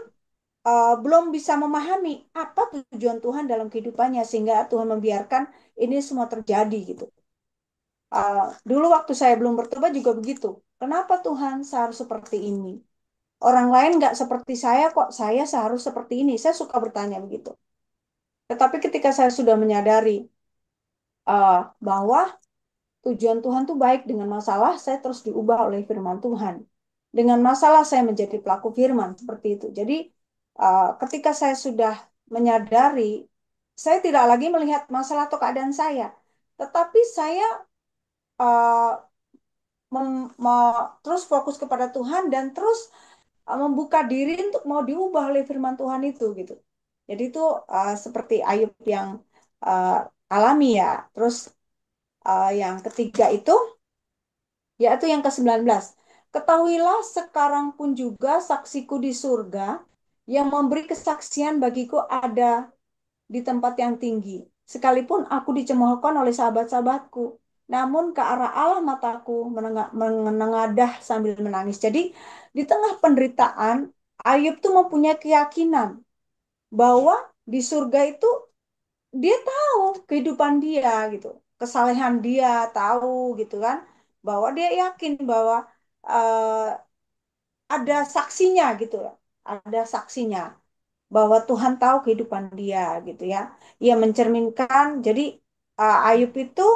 belum bisa memahami apa tujuan Tuhan dalam kehidupannya sehingga Tuhan membiarkan ini semua terjadi gitu. Dulu waktu saya belum bertobat juga begitu. Kenapa Tuhan seharus seperti ini? Orang lain nggak seperti saya kok, saya seharus seperti ini. Saya suka bertanya begitu. Tetapi ketika saya sudah menyadari bahwa tujuan Tuhan tuh baik, dengan masalah saya terus diubah oleh firman Tuhan. Dengan masalah saya menjadi pelaku firman seperti itu. Jadi ketika saya sudah menyadari, saya tidak lagi melihat masalah atau keadaan saya, tetapi saya uh, terus fokus kepada Tuhan dan terus membuka diri untuk mau diubah oleh firman Tuhan itu gitu. Jadi itu seperti Ayub yang uh, alami ya. Terus yang ketiga itu yaitu yang ke-19. Ketahuilah sekarang pun juga saksiku di surga yang memberi kesaksian bagiku ada di tempat yang tinggi. Sekalipun aku dicemoohkan oleh sahabat-sahabatku, namun ke arah Allah mataku menengadah sambil menangis. Jadi di tengah penderitaan, Ayub tuh mempunyai keyakinan bahwa di surga itu dia tahu kehidupan dia gitu, kesalehan dia tahu gitu kan, bahwa dia yakin bahwa eh, ada saksinya gitu ya, ada saksinya bahwa Tuhan tahu kehidupan dia gitu ya. Ia mencerminkan jadi Ayub itu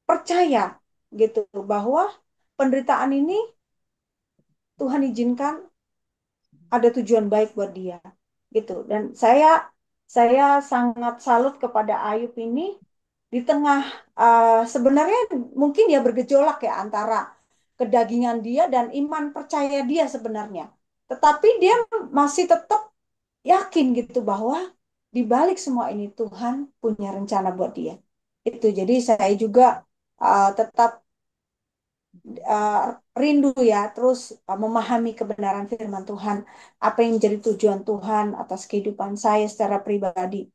percaya gitu bahwa penderitaan ini Tuhan izinkan ada tujuan baik buat dia gitu. Dan saya sangat salut kepada Ayub ini di tengah sebenarnya mungkin ya bergejolak ya antara kedagingan dia dan iman percaya dia sebenarnya. Tetapi dia masih tetap yakin gitu bahwa di balik semua ini Tuhan punya rencana buat dia. Itu jadi saya juga tetap uh, rindu ya terus memahami kebenaran firman Tuhan, apa yang menjadi tujuan Tuhan atas kehidupan saya secara pribadi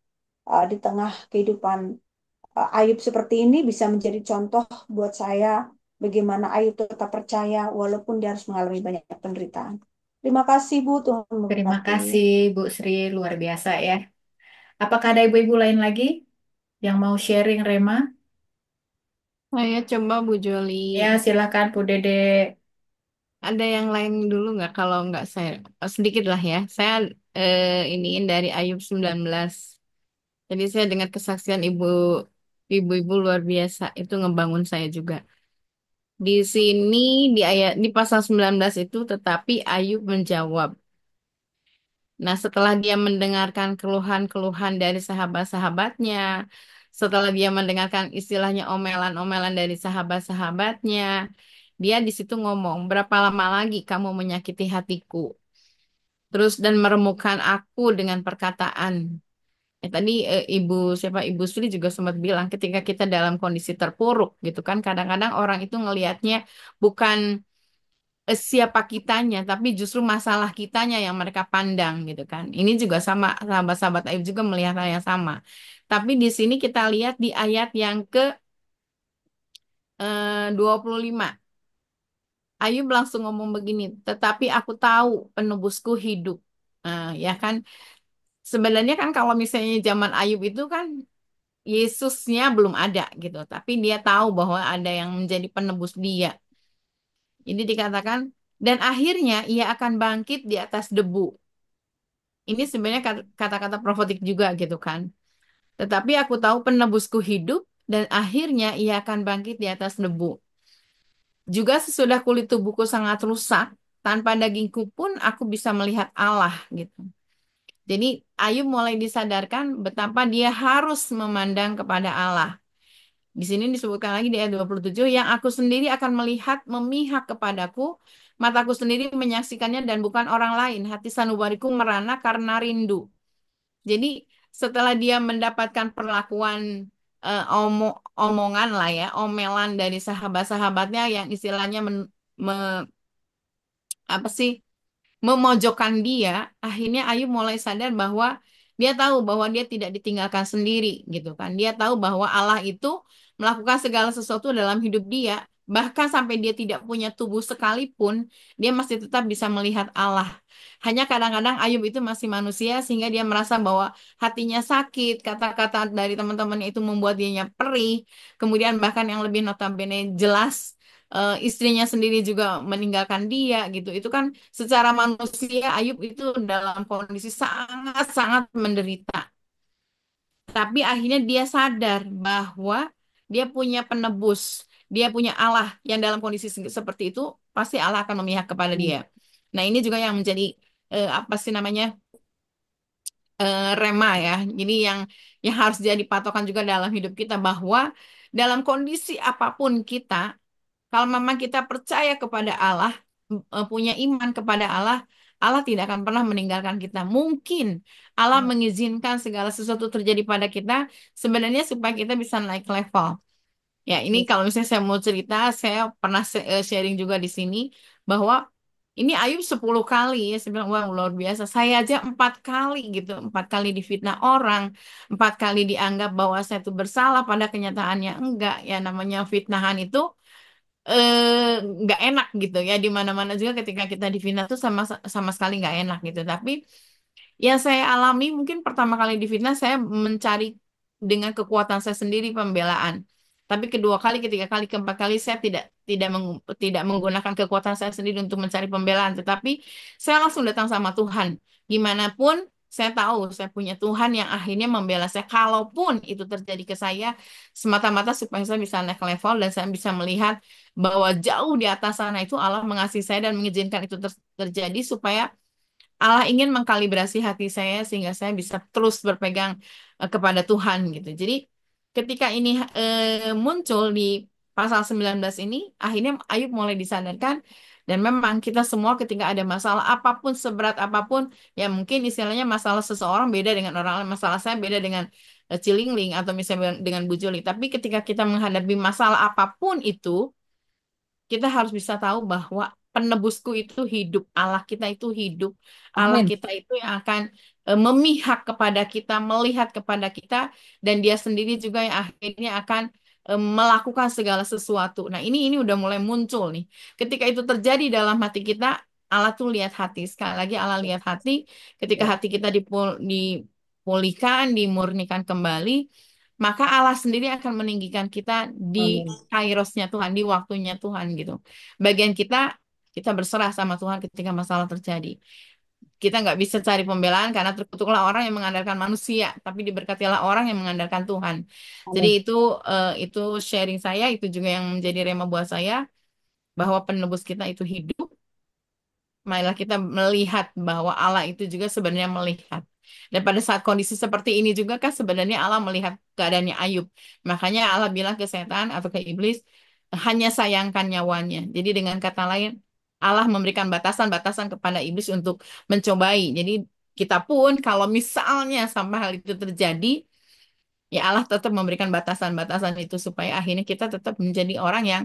di tengah kehidupan Ayub seperti ini bisa menjadi contoh buat saya bagaimana Ayub tetap percaya walaupun dia harus mengalami banyak penderitaan. Terima kasih Bu, Tuhan Terima memberkati. kasih Bu Sri, luar biasa ya. Apakah ada ibu-ibu lain lagi yang mau sharing Rema? Saya coba Bu Joli. Ya, silakan Bu Dede. Ada yang lain dulu nggak? Kalau nggak saya, sedikit lah ya. Saya iniin dari Ayub 19. Jadi saya dengar kesaksian ibu-ibu luar biasa. Itu ngebangun saya juga. Di sini di pasal 19 itu tetapi Ayub menjawab. Nah, setelah dia mendengarkan keluhan-keluhan dari sahabat-sahabatnya, setelah dia mendengarkan istilahnya omelan-omelan dari sahabat-sahabatnya, dia di situ ngomong, berapa lama lagi kamu menyakiti hatiku? Terus dan meremukkan aku dengan perkataan. Tadi Ibu Sri juga sempat bilang ketika kita dalam kondisi terpuruk gitu kan, kadang-kadang orang itu ngelihatnya bukan siapa kitanya, tapi justru masalah kitanya yang mereka pandang gitu kan. Ini juga sama sahabat-sahabat Ayub juga melihat hal yang sama. Tapi di sini kita lihat di ayat yang ke 25. Ayub langsung ngomong begini, tetapi aku tahu penebusku hidup. Nah, ya kan, sebenarnya kan kalau misalnya zaman Ayub itu kan Yesusnya belum ada gitu, tapi dia tahu bahwa ada yang menjadi penebus dia. Jadi dikatakan, dan akhirnya ia akan bangkit di atas debu. Ini sebenarnya kata-kata profetik juga gitu kan. Tetapi aku tahu penebusku hidup dan akhirnya ia akan bangkit di atas debu. Juga sesudah kulit tubuhku sangat rusak, tanpa dagingku pun aku bisa melihat Allah gitu. Jadi Ayub mulai disadarkan betapa dia harus memandang kepada Allah. Di sini disebutkan lagi di ayat 27, yang aku sendiri akan melihat memihak kepadaku, mataku sendiri menyaksikannya dan bukan orang lain. Hati sanubariku merana karena rindu. Jadi setelah dia mendapatkan perlakuan omongan lah ya, omelan dari sahabat-sahabatnya yang istilahnya apa sih memojokkan dia, akhirnya Ayub mulai sadar bahwa dia tahu bahwa dia tidak ditinggalkan sendiri gitu kan. Dia tahu bahwa Allah itu melakukan segala sesuatu dalam hidup dia, bahkan sampai dia tidak punya tubuh sekalipun, dia masih tetap bisa melihat Allah. Hanya kadang-kadang Ayub itu masih manusia sehingga dia merasa bahwa hatinya sakit, kata-kata dari teman-temannya itu membuat dianya perih, kemudian bahkan yang lebih notabene jelas istrinya sendiri juga meninggalkan dia gitu. Itu kan secara manusia Ayub itu dalam kondisi sangat-sangat menderita. Tapi akhirnya dia sadar bahwa dia punya penebus, dia punya Allah yang dalam kondisi seperti itu pasti Allah akan memihak kepada dia. Nah, ini juga yang menjadi apa sih namanya? Rema ya. Jadi yang harus jadi patokan juga dalam hidup kita bahwa dalam kondisi apapun kita Kalau memang kita percaya kepada Allah, punya iman kepada Allah, Allah tidak akan pernah meninggalkan kita. Mungkin Allah mengizinkan segala sesuatu terjadi pada kita sebenarnya supaya kita bisa naik level. Ya, ini kalau misalnya saya mau cerita, saya pernah sharing juga di sini bahwa ini Ayub 10 kali ya, saya bilang wah luar biasa. Saya aja 4 kali gitu, 4 kali difitnah orang, 4 kali dianggap bahwa saya itu bersalah, pada kenyataannya enggak. Ya namanya fitnahan itu nggak enak gitu ya, di mana-mana juga ketika kita difitnah tuh sama sama sekali nggak enak gitu. Tapi yang saya alami mungkin pertama kali difitnah saya mencari dengan kekuatan saya sendiri pembelaan. Tapi kedua kali, ketiga kali, keempat kali saya tidak menggunakan kekuatan saya sendiri untuk mencari pembelaan, tetapi saya langsung datang sama Tuhan. Gimana pun saya tahu saya punya Tuhan yang akhirnya membela saya. Kalaupun itu terjadi ke saya, semata-mata supaya saya bisa naik level dan saya bisa melihat bahwa jauh di atas sana itu Allah mengasihi saya dan mengizinkan itu terjadi supaya Allah ingin mengkalibrasi hati saya sehingga saya bisa terus berpegang kepada Tuhan gitu. Jadi ketika ini muncul di pasal 19 ini, akhirnya Ayub mulai disadarkan dan memang kita semua ketika ada masalah apapun seberat apapun, ya mungkin istilahnya masalah seseorang beda dengan orang lain, masalah saya beda dengan Cilingling atau misalnya dengan Bu Juli. Tapi ketika kita menghadapi masalah apapun itu, kita harus bisa tahu bahwa penebusku itu hidup, Allah kita itu hidup, Allah Amin. kita itu yang akan memihak kepada kita, melihat kepada kita, dan Dia sendiri juga yang akhirnya akan melakukan segala sesuatu. Nah, ini udah mulai muncul nih. Ketika itu terjadi dalam hati kita, Allah tuh lihat hati. Sekali lagi Allah lihat hati. Ketika hati kita dipulihkan, dimurnikan kembali, maka Allah sendiri akan meninggikan kita di Amin. kairosnya Tuhan, di waktunya Tuhan gitu. Bagian kita, kita berserah sama Tuhan ketika masalah terjadi. Kita nggak bisa cari pembelaan karena terkutuklah orang yang mengandalkan manusia, tapi diberkatilah orang yang mengandalkan Tuhan. Jadi Amin. itu sharing saya, itu juga yang menjadi rema buat saya bahwa penebus kita itu hidup. Marilah kita melihat bahwa Allah itu juga sebenarnya melihat. Dan pada saat kondisi seperti ini juga kan sebenarnya Allah melihat keadaannya Ayub. Makanya Allah bilang ke setan atau ke iblis, hanya sayangkan nyawanya. Jadi dengan kata lain, Allah memberikan batasan-batasan kepada iblis untuk mencobai. Jadi kita pun kalau misalnya sampai hal itu terjadi, ya Allah tetap memberikan batasan-batasan itu supaya akhirnya kita tetap menjadi orang yang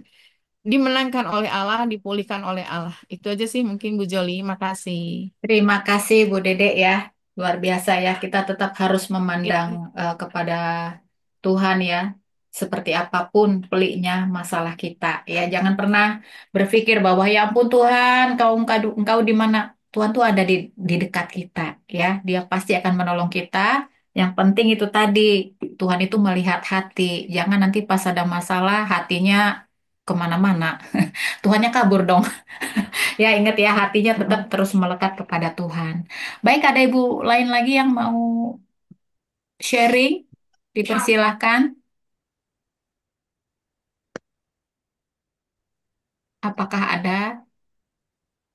dimenangkan oleh Allah, dipulihkan oleh Allah. Itu aja sih mungkin Bu Joli. Makasih. Terima kasih Bu Dede ya. Luar biasa ya. Kita tetap harus Ya, memandang kepada Tuhan ya. Seperti apapun peliknya masalah kita. Ya, jangan pernah berpikir bahwa ya ampun Tuhan, engkau di mana? Tuhan tuh ada di dekat kita ya. Dia pasti akan menolong kita. Yang penting itu tadi, Tuhan itu melihat hati. Jangan nanti pas ada masalah hatinya kemana-mana. Tuhannya kabur dong. Ya, ingat ya, hatinya tetap terus melekat kepada Tuhan. Baik, ada ibu lain lagi yang mau sharing? Dipersilahkan. Apakah ada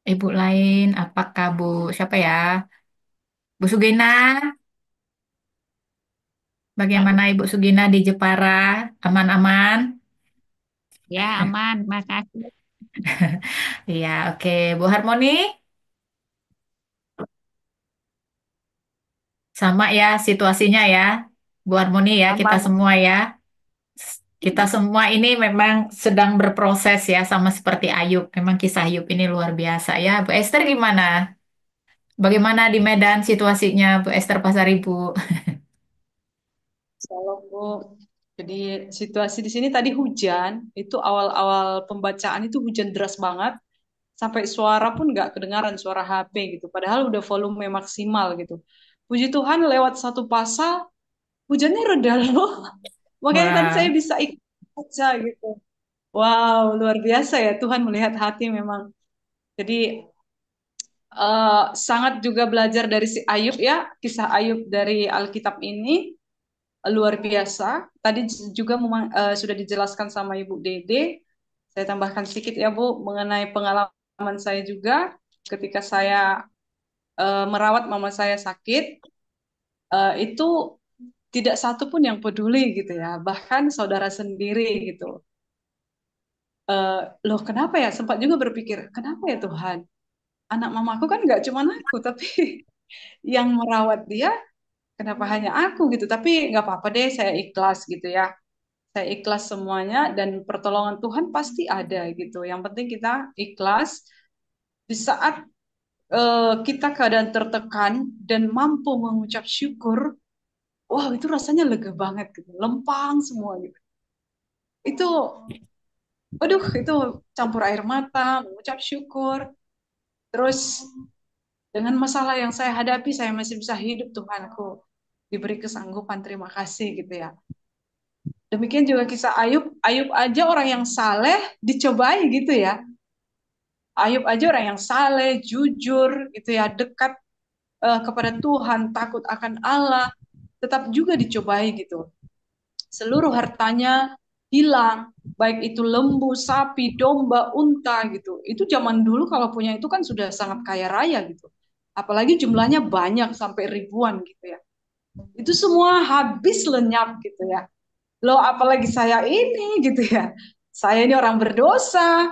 ibu lain? Apakah Bu, siapa ya? Bu Sugina, bagaimana Ibu Sugina di Jepara? Aman-aman? ya aman. Makasih. Iya, oke. Bu Harmoni, sama ya situasinya ya. Bu Harmoni ya, kita Sama. semua ya. Kita semua ini memang sedang berproses ya, sama seperti Ayub. Memang kisah Ayub ini luar biasa ya. Bu Esther gimana? Bagaimana di Medan situasinya, Bu Esther Pasaribu? Salam, Bu. Jadi situasi di sini tadi hujan, itu awal-awal pembacaan itu hujan deras banget, sampai suara pun nggak kedengaran suara HP gitu. Padahal udah volume maksimal gitu. Puji Tuhan lewat satu pasal hujannya reda loh. Makanya tadi saya Wah, bisa ikut baca gitu. Wow, luar biasa ya Tuhan melihat hati memang. Jadi sangat juga belajar dari si Ayub ya, kisah Ayub dari Alkitab ini luar biasa. Tadi juga sudah dijelaskan sama Ibu Dede. Saya tambahkan sedikit ya Bu mengenai pengalaman saya juga ketika saya merawat mama saya sakit, itu tidak satu pun yang peduli gitu ya, bahkan saudara sendiri gitu. eh, loh kenapa ya? Sempat juga berpikir, kenapa ya Tuhan? Anak mamaku kan nggak cuma aku, tapi yang merawat dia kenapa hanya aku gitu? Tapi nggak apa-apa deh, saya ikhlas gitu ya. Saya ikhlas semuanya dan pertolongan Tuhan pasti ada gitu. Yang penting kita ikhlas di saat kita keadaan tertekan dan mampu mengucap syukur. Wow, itu rasanya lega banget gitu, lempang semua gitu. Itu, aduh, itu campur air mata, mengucap syukur. Terus dengan masalah yang saya hadapi, saya masih bisa hidup, Tuhanku. Diberi kesanggupan, terima kasih gitu ya. Demikian juga kisah Ayub. Ayub aja orang yang saleh dicobai gitu ya. Ayub aja orang yang saleh, jujur gitu ya, dekat kepada Tuhan, takut akan Allah, tetap juga dicobai gitu. Seluruh hartanya hilang, baik itu lembu, sapi, domba, unta gitu. Itu zaman dulu kalau punya itu kan sudah sangat kaya raya gitu. Apalagi jumlahnya banyak sampai ribuan gitu ya. Itu semua habis lenyap gitu ya. Loh apalagi saya ini gitu ya. Saya ini orang berdosa,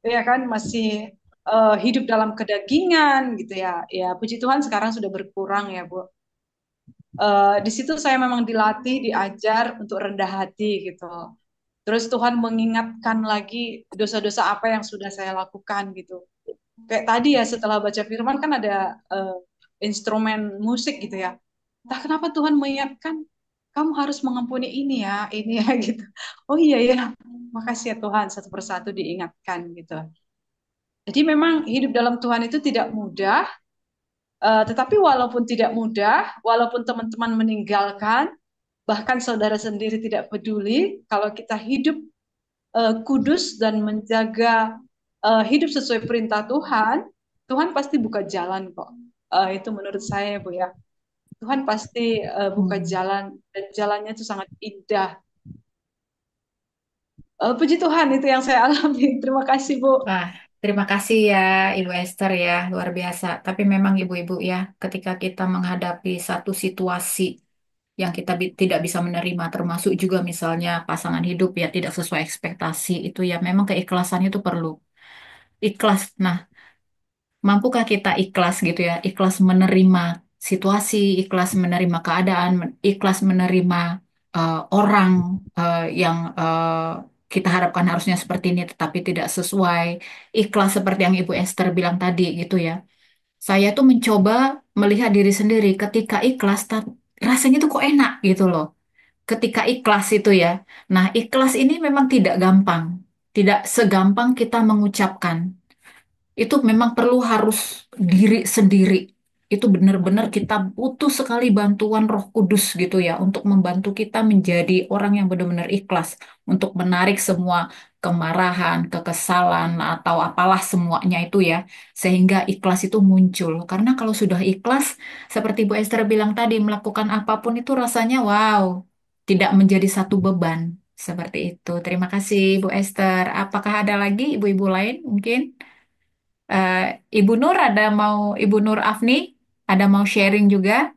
ya kan masih hidup dalam kedagingan gitu ya. Ya puji Tuhan sekarang sudah berkurang ya Bu. Di situ saya memang dilatih, diajar untuk rendah hati gitu. Terus Tuhan mengingatkan lagi dosa-dosa apa yang sudah saya lakukan gitu. Kayak tadi ya setelah baca firman kan ada instrumen musik gitu ya. Entah kenapa Tuhan mengingatkan kamu harus mengampuni ini ya gitu. Oh iya ya, makasih ya Tuhan satu persatu diingatkan gitu. Jadi memang hidup dalam Tuhan itu tidak mudah, tetapi walaupun tidak mudah, walaupun teman-teman meninggalkan, bahkan saudara sendiri tidak peduli, kalau kita hidup kudus dan menjaga hidup sesuai perintah Tuhan, Tuhan pasti buka jalan kok. Itu menurut saya Bu ya. Tuhan pasti buka jalan dan jalannya itu sangat indah. Puji Tuhan itu yang saya alami. Terima kasih Bu. Wah, terima kasih ya Ibu Esther ya, luar biasa. Tapi memang ibu-ibu ya, ketika kita menghadapi satu situasi yang kita tidak bisa menerima, termasuk juga misalnya pasangan hidup ya tidak sesuai ekspektasi, itu ya memang keikhlasan itu perlu. Ikhlas. Nah, mampukah kita ikhlas gitu ya, ikhlas menerima situasi, ikhlas menerima keadaan, ikhlas menerima orang yang kita harapkan harusnya seperti ini tetapi tidak sesuai. Ikhlas seperti yang Ibu Esther bilang tadi gitu ya. Saya tuh mencoba melihat diri sendiri ketika ikhlas, rasanya tuh kok enak gitu loh. Ketika ikhlas itu ya. Nah, ikhlas ini memang tidak gampang. Tidak segampang kita mengucapkan itu memang perlu harus diri sendiri. Itu benar-benar kita butuh sekali bantuan Roh Kudus gitu ya untuk membantu kita menjadi orang yang benar-benar ikhlas untuk menarik semua kemarahan, kekesalan atau apalah semuanya itu ya sehingga ikhlas itu muncul. Karena kalau sudah ikhlas seperti Bu Esther bilang tadi melakukan apapun itu rasanya wow, tidak menjadi satu beban seperti itu. Terima kasih Bu Esther. Apakah ada lagi ibu-ibu lain mungkin? Eh, Ibu Nur Ibu Nur Afni ada mau sharing juga?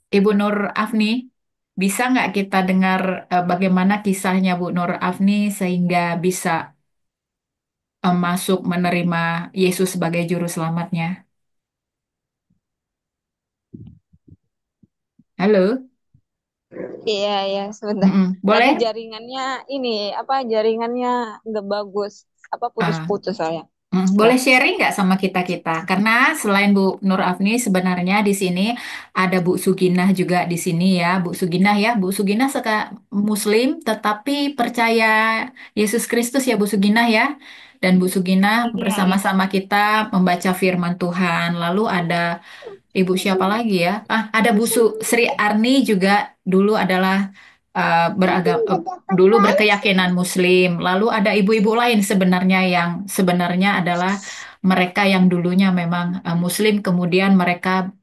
Ibu Nur Afni, bisa nggak kita dengar bagaimana kisahnya Bu Nur Afni sehingga bisa masuk menerima Yesus sebagai juru selamatnya? Halo? Iya, iya, sebentar. Mm-mm. Tadi Boleh? jaringannya ini apa jaringannya nggak bagus, apa Ah, putus-putus saya. Boleh Sebentar. sharing nggak sama kita-kita? Karena selain Bu Nur Afni, sebenarnya di sini ada Bu Suginah juga di sini ya. Bu Suginah ya, Bu Suginah suka Muslim tetapi percaya Yesus Kristus ya Bu Suginah ya. Dan Bu Suginah Iya, iya. bersama-sama kita membaca firman Tuhan. Lalu ada Ibu siapa lagi ya? Ada Bu Sri Arni juga dulu adalah dulu berkeyakinan Muslim. Lalu ada ibu-ibu lain sebenarnya yang sebenarnya adalah mereka yang dulunya memang Muslim, kemudian mereka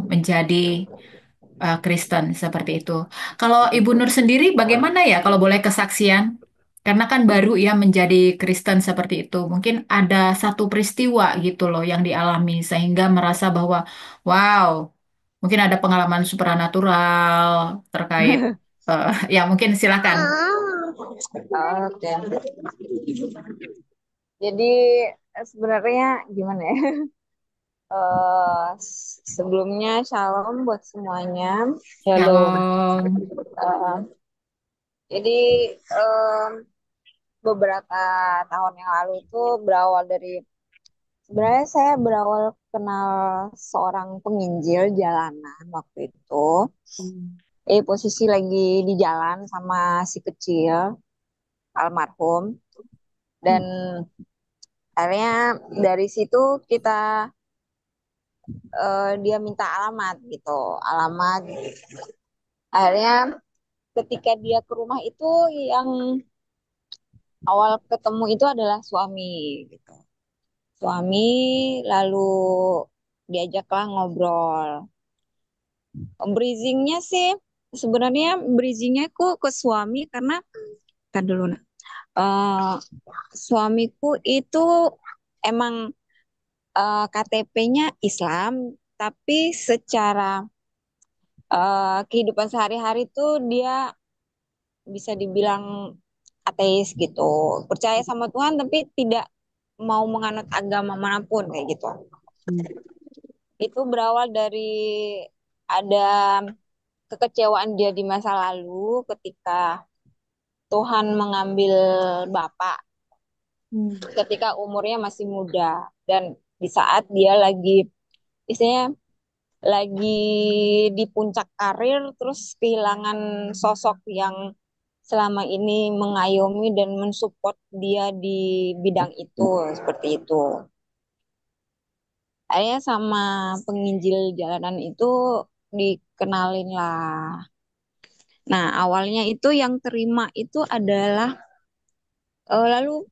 menjadi Kristen seperti itu. Kalau Ibu Nur sendiri bagaimana ya kalau boleh kesaksian? Karena kan baru ya menjadi Kristen seperti itu. Mungkin ada satu peristiwa gitu loh yang dialami sehingga merasa bahwa wow, mungkin ada pengalaman supranatural terkait Ya mungkin silakan. Oke. Jadi sebenarnya gimana ya? Sebelumnya shalom buat semuanya. Shalom. Eh, jadi em, beberapa tahun yang lalu itu berawal dari sebenarnya saya berawal kenal seorang penginjil jalanan waktu itu. Posisi lagi di jalan sama si kecil almarhum dan akhirnya dari situ kita dia minta alamat gitu, alamat. Akhirnya ketika dia ke rumah itu yang awal ketemu itu adalah suami gitu. Suami lalu diajaklah ngobrol. Bridgingnya sih sebenarnya bridgingnya kok ke suami karena kan dulu nah. Eh, Suamiku itu emang KTP-nya Islam tapi secara kehidupan sehari-hari tuh dia bisa dibilang ateis gitu. Percaya sama Tuhan tapi tidak mau menganut agama manapun kayak gitu. Itu berawal dari ada kekecewaan dia di masa lalu ketika Tuhan mengambil bapak ketika umurnya masih muda dan di saat dia lagi istilahnya lagi di puncak karir terus kehilangan sosok yang selama ini mengayomi dan mensupport dia di bidang itu seperti itu. Saya sama penginjil jalanan itu dikenalin lah. Nah, awalnya itu yang terima itu adalah lalu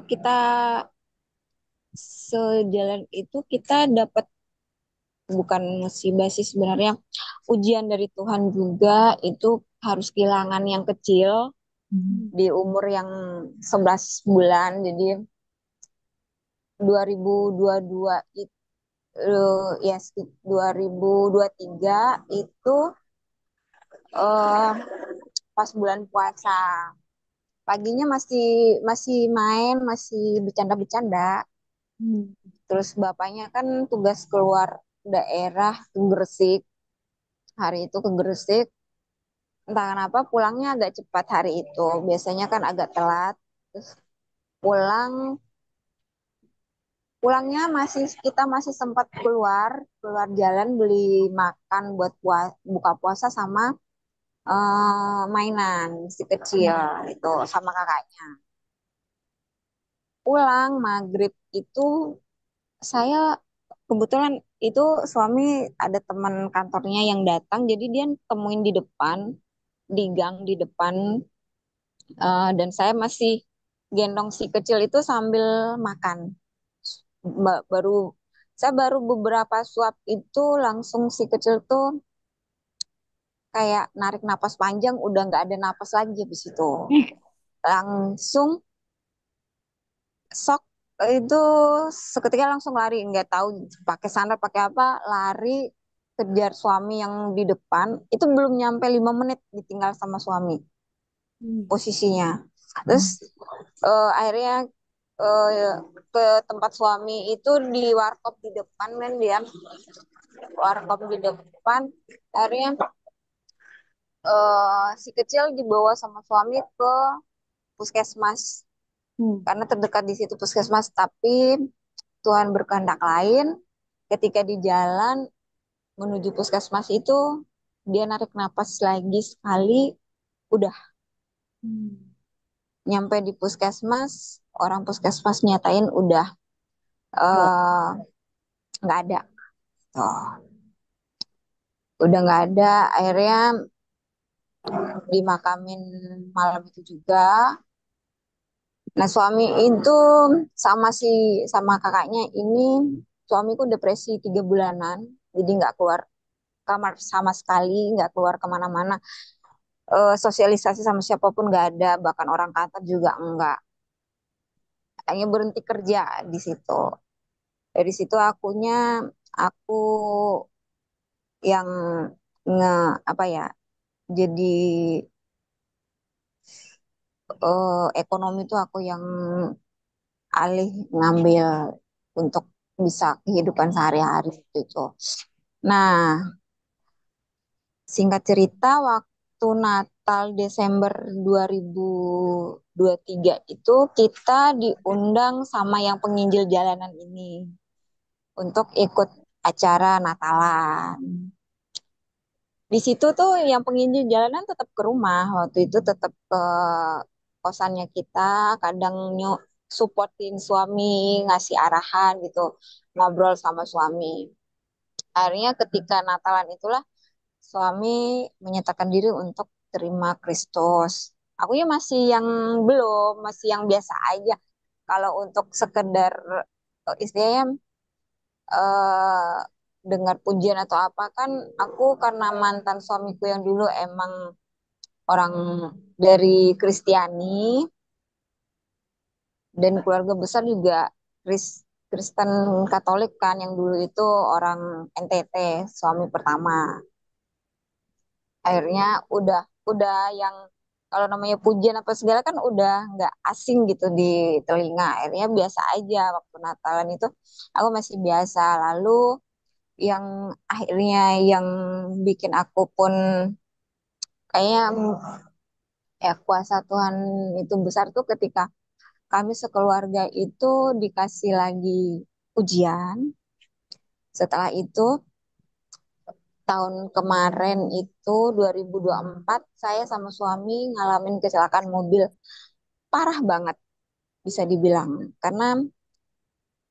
kita sejalan itu kita dapat bukan musibah sih sebenarnya ujian dari Tuhan juga itu harus kehilangan yang kecil di umur yang 11 bulan. Jadi 2022 itu ya 2023 itu eh, pas bulan puasa. Paginya masih masih main, masih bercanda-bercanda. Terus bapaknya kan tugas keluar daerah ke Gresik. Hari itu ke Gresik. Entah kenapa pulangnya agak cepat hari itu. Biasanya kan agak telat. Terus pulang pulangnya kita masih sempat keluar keluar jalan beli makan buat buka puasa sama mainan si kecil itu sama kakaknya. Pulang maghrib itu saya kebetulan itu suami ada teman kantornya yang datang jadi dia temuin di depan di gang di depan dan saya masih gendong si kecil itu sambil makan. Baru saya baru beberapa suap itu langsung si kecil tuh kayak narik napas panjang udah nggak ada napas lagi di situ. Langsung sok itu seketika langsung lari nggak tahu pakai sandal pakai apa lari kejar suami yang di depan itu belum nyampe 5 menit ditinggal sama suami posisinya terus akhirnya eh, ke tempat suami itu di warkop di depan kan dia warkop di depan akhirnya si kecil dibawa sama suami ke puskesmas karena terdekat di situ puskesmas tapi Tuhan berkehendak lain ketika di jalan menuju puskesmas itu dia narik napas lagi sekali udah nyampe di puskesmas orang puskesmas nyatain udah eh, nggak ada tuh udah nggak ada akhirnya dimakamin malam itu juga. Nah, suami itu sama kakaknya ini suamiku depresi 3 bulanan, jadi nggak keluar kamar sama sekali, nggak keluar kemana-mana. Sosialisasi sama siapapun nggak ada, bahkan orang kantor juga enggak. Hanya berhenti kerja di situ. Dari situ aku yang nge apa ya jadi ekonomi tuh aku yang alih ngambil untuk bisa kehidupan sehari-hari gitu. Nah, singkat cerita waktu Natal Desember 2023 itu kita diundang sama yang penginjil jalanan ini untuk ikut acara Natalan. Di situ tuh yang penginjil jalanan tetap ke rumah, waktu itu tetap ke kosannya kita, kadang supportin suami, ngasih arahan gitu, ngobrol sama suami. Akhirnya ketika Natalan itulah suami menyatakan diri untuk terima Kristus. Aku ya masih yang belum, masih yang biasa aja. Kalau untuk sekedar istilahnya eh, dengar pujian atau apa kan, aku karena mantan suamiku yang dulu emang orang dari Kristiani dan keluarga besar juga Kristen Katolik kan, yang dulu itu orang NTT, suami pertama. Akhirnya udah yang kalau namanya pujian apa segala kan udah nggak asing gitu di telinga. Akhirnya biasa aja waktu Natalan itu aku masih biasa. Lalu yang akhirnya yang bikin aku pun kayaknya ya kuasa Tuhan itu besar tuh ketika kami sekeluarga itu dikasih lagi ujian. Setelah itu tahun kemarin itu 2024 saya sama suami ngalamin kecelakaan mobil parah banget bisa dibilang. Karena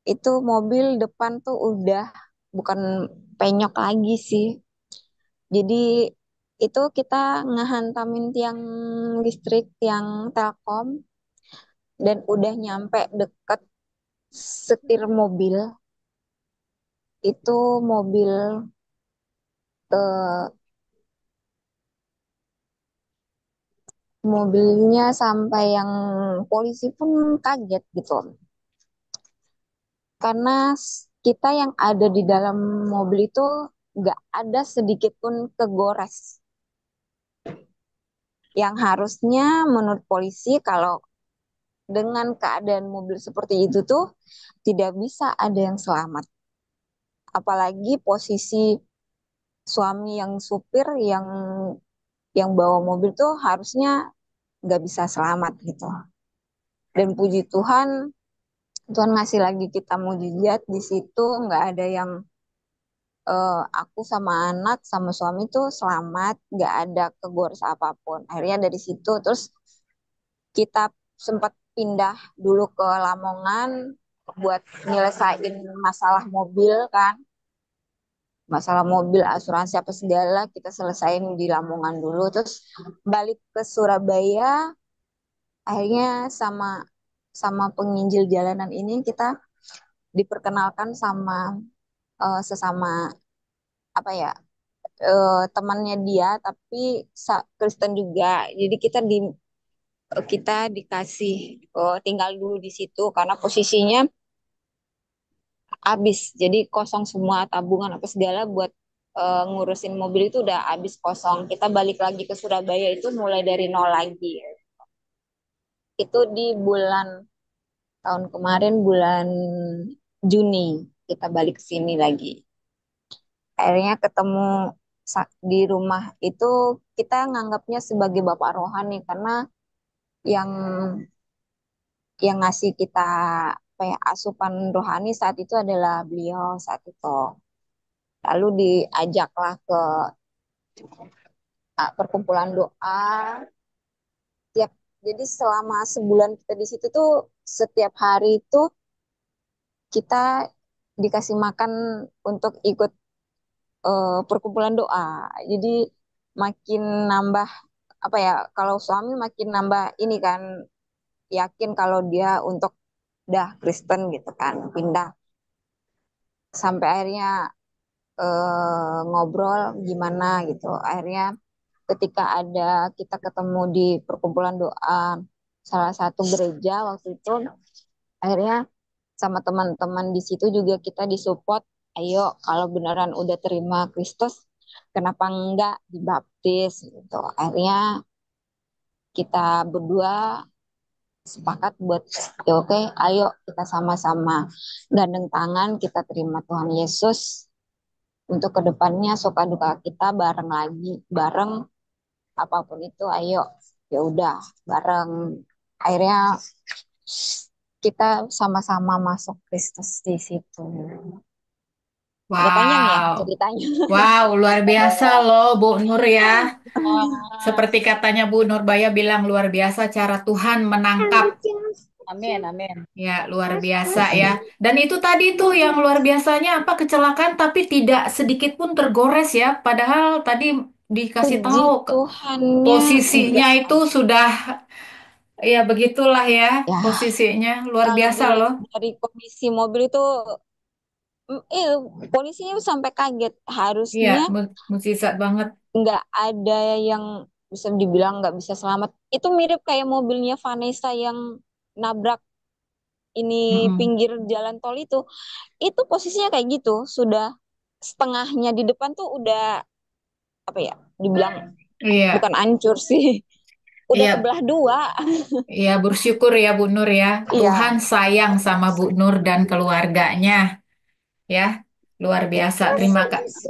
itu mobil depan tuh udah bukan penyok lagi sih. Jadi itu kita ngehantamin tiang listrik, tiang Telkom, dan udah nyampe deket setir mobil. Itu mobil eh, mobilnya sampai yang polisi pun kaget gitu. Karena kita yang ada di dalam mobil itu nggak ada sedikit pun kegores. Yang harusnya menurut polisi kalau dengan keadaan mobil seperti itu tuh tidak bisa ada yang selamat. Apalagi posisi suami yang supir yang bawa mobil tuh harusnya nggak bisa selamat gitu. Dan puji Tuhan, Tuhan ngasih lagi kita mujizat di situ, nggak ada yang aku sama anak sama suami tuh selamat, nggak ada kegores apapun. Akhirnya dari situ terus kita sempat pindah dulu ke Lamongan buat nyelesain masalah mobil kan. Masalah mobil, asuransi apa segala kita selesain di Lamongan dulu. Terus balik ke Surabaya, akhirnya sama sama penginjil jalanan ini kita diperkenalkan sama sesama apa ya temannya dia tapi Kristen juga. Jadi kita dikasih tinggal dulu di situ karena posisinya habis. Jadi kosong semua tabungan apa segala buat ngurusin mobil itu udah habis kosong. Kita balik lagi ke Surabaya itu mulai dari nol lagi. Itu di tahun kemarin bulan Juni kita balik ke sini lagi. Akhirnya ketemu di rumah itu kita nganggapnya sebagai bapak rohani karena yang ngasih kita apa ya, asupan rohani saat itu adalah beliau saat itu. Lalu diajaklah ke perkumpulan doa tiap jadi selama sebulan kita di situ tuh setiap hari itu kita dikasih makan untuk ikut perkumpulan doa. Jadi makin nambah apa ya, kalau suami makin nambah ini kan yakin kalau dia untuk dah Kristen gitu kan, pindah sampai akhirnya ngobrol gimana gitu. Akhirnya ketika kita ketemu di perkumpulan doa salah satu gereja waktu itu, akhirnya sama teman-teman di situ juga kita disupport, ayo kalau beneran udah terima Kristus, kenapa enggak dibaptis gitu. Akhirnya kita berdua sepakat buat ya oke, ayo kita sama-sama gandeng tangan, kita terima Tuhan Yesus untuk kedepannya suka duka kita bareng lagi, bareng apapun itu, ayo ya udah bareng. Akhirnya kita sama-sama masuk Kristus di situ. Agak panjang ya Wow. ceritanya. Wow, luar biasa loh Bu Nur ya. Seperti katanya Bu Nurbaya bilang luar biasa cara Tuhan menangkap. Amin, amin. Ya, luar biasa ya. Dan itu tadi tuh yang luar biasanya apa kecelakaan tapi tidak sedikit pun tergores ya. Padahal tadi dikasih Puji tahu Tuhannya posisinya enggak. itu sudah ya begitulah ya Ya, posisinya. Luar kalau biasa loh. dari kondisi mobil itu polisinya sampai kaget. Iya, Harusnya mukjizat banget. nggak ada yang bisa dibilang nggak bisa selamat. Itu mirip kayak mobilnya Vanessa yang nabrak ini Mm-mm. pinggir jalan tol itu. Itu posisinya kayak gitu. Sudah setengahnya di depan tuh udah apa ya? Dibilang Iya, bukan hancur sih. Udah iya, kebelah dua. iya bersyukur ya Bu Nur ya. Tuhan Iya. sayang sama Bu Nur dan keluarganya ya. Luar biasa.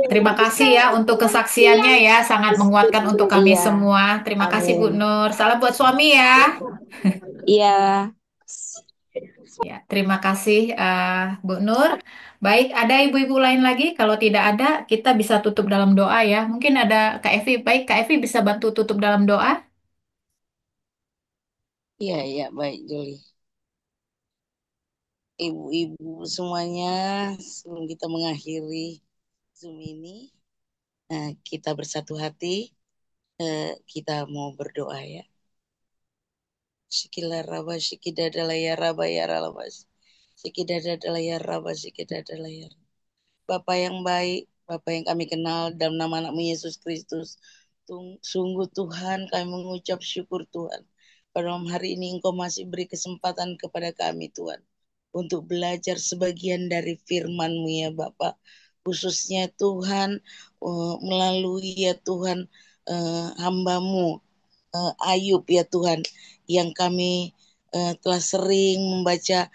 Terima kasih ya untuk kesaksiannya ya, sangat menguatkan untuk kami Iya. semua. Terima kasih Bu Amin. Nur. Salam buat suami ya. Iya. Ya, terima kasih Bu Nur. Baik, ada ibu-ibu lain lagi? Kalau tidak ada, kita bisa tutup dalam doa ya. Mungkin ada Kak Evi. Baik, Kak Evi bisa bantu tutup dalam doa? Iya, iya, baik, Juli. Ibu-ibu semuanya, sebelum kita mengakhiri Zoom ini, kita bersatu hati, kita mau berdoa ya. Shikila raba shikidadala ya raba ya ralabas. Shikidadala ya raba shikidadala ya. Bapa yang baik, Bapa yang kami kenal dalam nama anakmu Yesus Kristus. Sungguh Tuhan kami mengucap syukur Tuhan. Pada malam hari ini Engkau masih beri kesempatan kepada kami Tuhan. Untuk belajar sebagian dari firman-Mu ya Bapa. Khususnya Tuhan melalui ya Tuhan hamba-Mu Ayub ya Tuhan. Yang kami telah sering membaca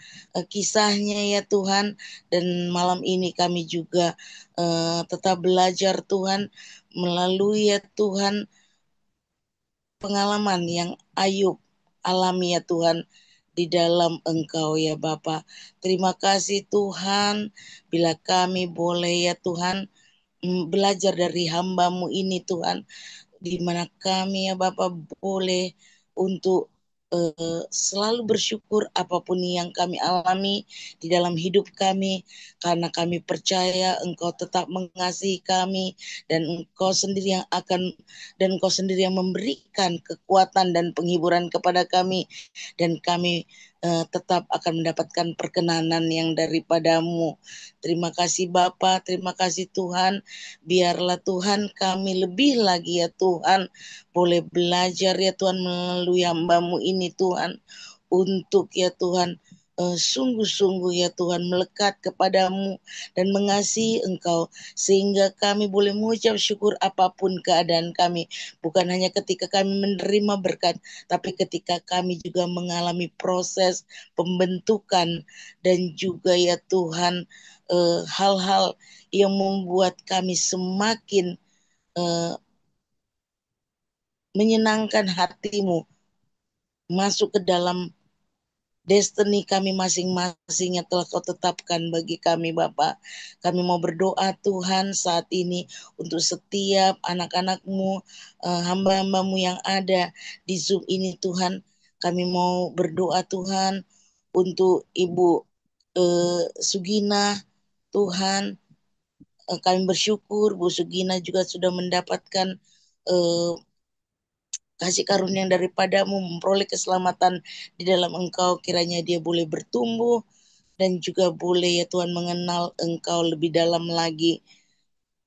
kisahnya ya Tuhan, dan malam ini kami juga tetap belajar Tuhan melalui ya Tuhan pengalaman yang Ayub alami ya Tuhan di dalam Engkau ya Bapa. Terima kasih Tuhan bila kami boleh ya Tuhan belajar dari hamba-Mu ini Tuhan, di mana kami ya Bapa boleh untuk selalu bersyukur apapun yang kami alami di dalam hidup kami, karena kami percaya Engkau tetap mengasihi kami, dan Engkau sendiri yang memberikan kekuatan dan penghiburan kepada kami, dan kami tetap akan mendapatkan perkenanan yang daripada-Mu. Terima kasih Bapa, terima kasih Tuhan. Biarlah Tuhan kami lebih lagi ya Tuhan boleh belajar ya Tuhan melalui hamba-Mu ini Tuhan, untuk ya Tuhan sungguh-sungguh ya Tuhan melekat kepadamu dan mengasihi Engkau, sehingga kami boleh mengucap syukur apapun keadaan kami, bukan hanya ketika kami menerima berkat, tapi ketika kami juga mengalami proses pembentukan dan juga ya Tuhan hal-hal yang membuat kami semakin menyenangkan hati-Mu, masuk ke dalam destiny kami masing-masing yang telah Kau tetapkan bagi kami Bapa. Kami mau berdoa Tuhan saat ini untuk setiap anak-anak-Mu, hamba-hamba-Mu yang ada di Zoom ini Tuhan. Kami mau berdoa Tuhan untuk Ibu Sugina Tuhan. Kami bersyukur Bu Sugina juga sudah mendapatkan kasih karunia daripada-Mu, memperoleh keselamatan di dalam Engkau. Kiranya dia boleh bertumbuh dan juga boleh ya Tuhan mengenal Engkau lebih dalam lagi.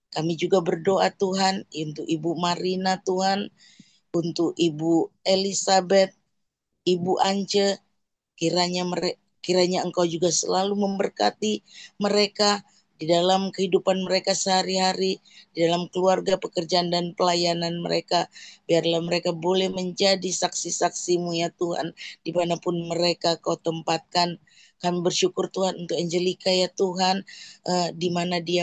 Kami juga berdoa Tuhan untuk Ibu Marina Tuhan, untuk Ibu Elizabeth, Ibu Ance, kiranya Engkau juga selalu memberkati mereka di dalam kehidupan mereka sehari-hari, di dalam keluarga, pekerjaan dan pelayanan mereka. Biarlah mereka boleh menjadi saksi-saksi-Mu ya Tuhan, dimanapun mereka Kau tempatkan. Kami bersyukur Tuhan untuk Angelica ya Tuhan, di mana dia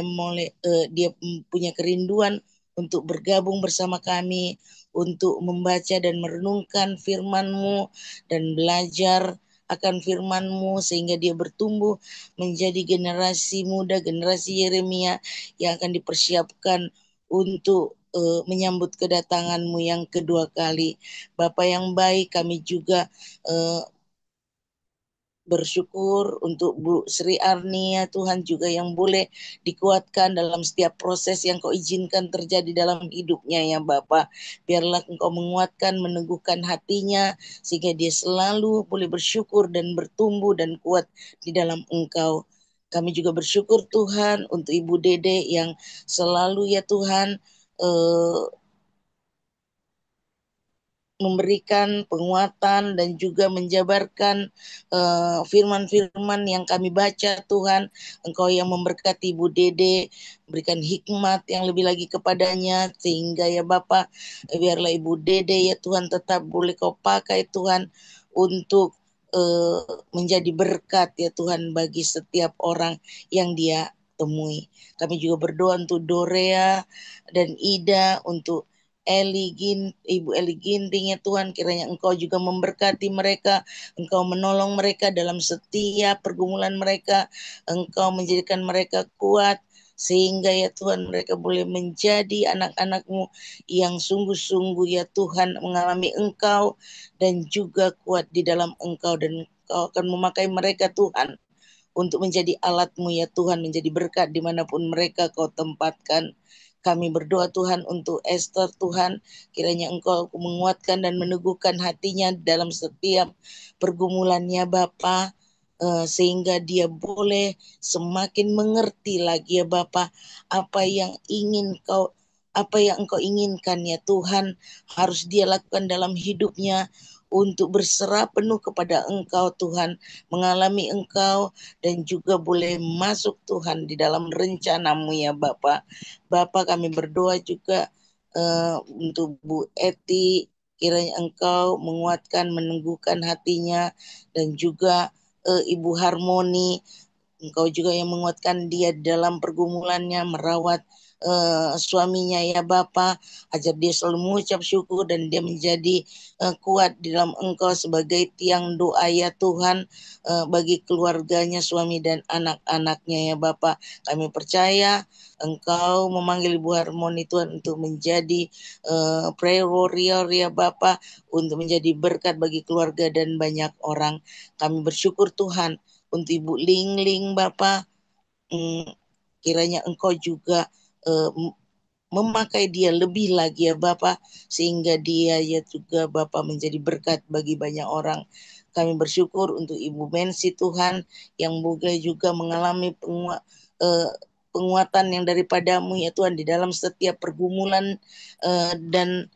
dia punya kerinduan untuk bergabung bersama kami, untuk membaca dan merenungkan firman-Mu dan belajar akan firman-Mu sehingga dia bertumbuh menjadi generasi muda, generasi Yeremia yang akan dipersiapkan untuk menyambut kedatangan-Mu yang kedua kali. Bapa yang baik, kami juga bersyukur untuk Bu Sri Arni ya Tuhan juga yang boleh dikuatkan dalam setiap proses yang Kau izinkan terjadi dalam hidupnya ya Bapa. Biarlah Engkau menguatkan, meneguhkan hatinya sehingga dia selalu boleh bersyukur dan bertumbuh dan kuat di dalam Engkau. Kami juga bersyukur Tuhan untuk Ibu Dede yang selalu ya Tuhan memberikan penguatan dan juga menjabarkan firman-firman yang kami baca Tuhan. Engkau yang memberkati Ibu Dede, berikan hikmat yang lebih lagi kepadanya sehingga ya Bapa, biarlah Ibu Dede ya Tuhan tetap boleh Kau pakai Tuhan untuk menjadi berkat ya Tuhan bagi setiap orang yang dia temui. Kami juga berdoa untuk Dorea dan Ida, untuk Ibu Eli Ginting ya Tuhan, kiranya Engkau juga memberkati mereka, Engkau menolong mereka dalam setiap pergumulan mereka, Engkau menjadikan mereka kuat, sehingga ya Tuhan mereka boleh menjadi anak-anak-Mu yang sungguh-sungguh ya Tuhan mengalami Engkau dan juga kuat di dalam Engkau, dan Engkau akan memakai mereka Tuhan untuk menjadi alat-Mu ya Tuhan, menjadi berkat dimanapun mereka Kau tempatkan. Kami berdoa Tuhan untuk Esther Tuhan, kiranya Engkau menguatkan dan meneguhkan hatinya dalam setiap pergumulannya Bapa, sehingga dia boleh semakin mengerti lagi ya Bapa apa yang Engkau inginkan ya Tuhan harus dia lakukan dalam hidupnya, untuk berserah penuh kepada Engkau Tuhan, mengalami Engkau dan juga boleh masuk Tuhan di dalam rencana-Mu ya Bapa. Bapa, kami berdoa juga untuk Bu Eti, kiranya Engkau menguatkan, meneguhkan hatinya, dan juga Ibu Harmoni, Engkau juga yang menguatkan dia dalam pergumulannya, merawat suaminya ya Bapa. Ajar dia selalu mengucap syukur dan dia menjadi kuat di dalam Engkau sebagai tiang doa ya Tuhan, bagi keluarganya, suami dan anak-anaknya ya Bapa. Kami percaya Engkau memanggil Ibu Harmoni Tuhan untuk menjadi prayer warrior ya Bapa, untuk menjadi berkat bagi keluarga dan banyak orang. Kami bersyukur Tuhan untuk Ibu Ling Bapa, kiranya Engkau juga memakai dia lebih lagi ya Bapa, sehingga dia ya juga Bapa menjadi berkat bagi banyak orang. Kami bersyukur untuk Ibu Mensi Tuhan, yang juga mengalami penguatan yang daripada-Mu ya Tuhan di dalam setiap pergumulan dan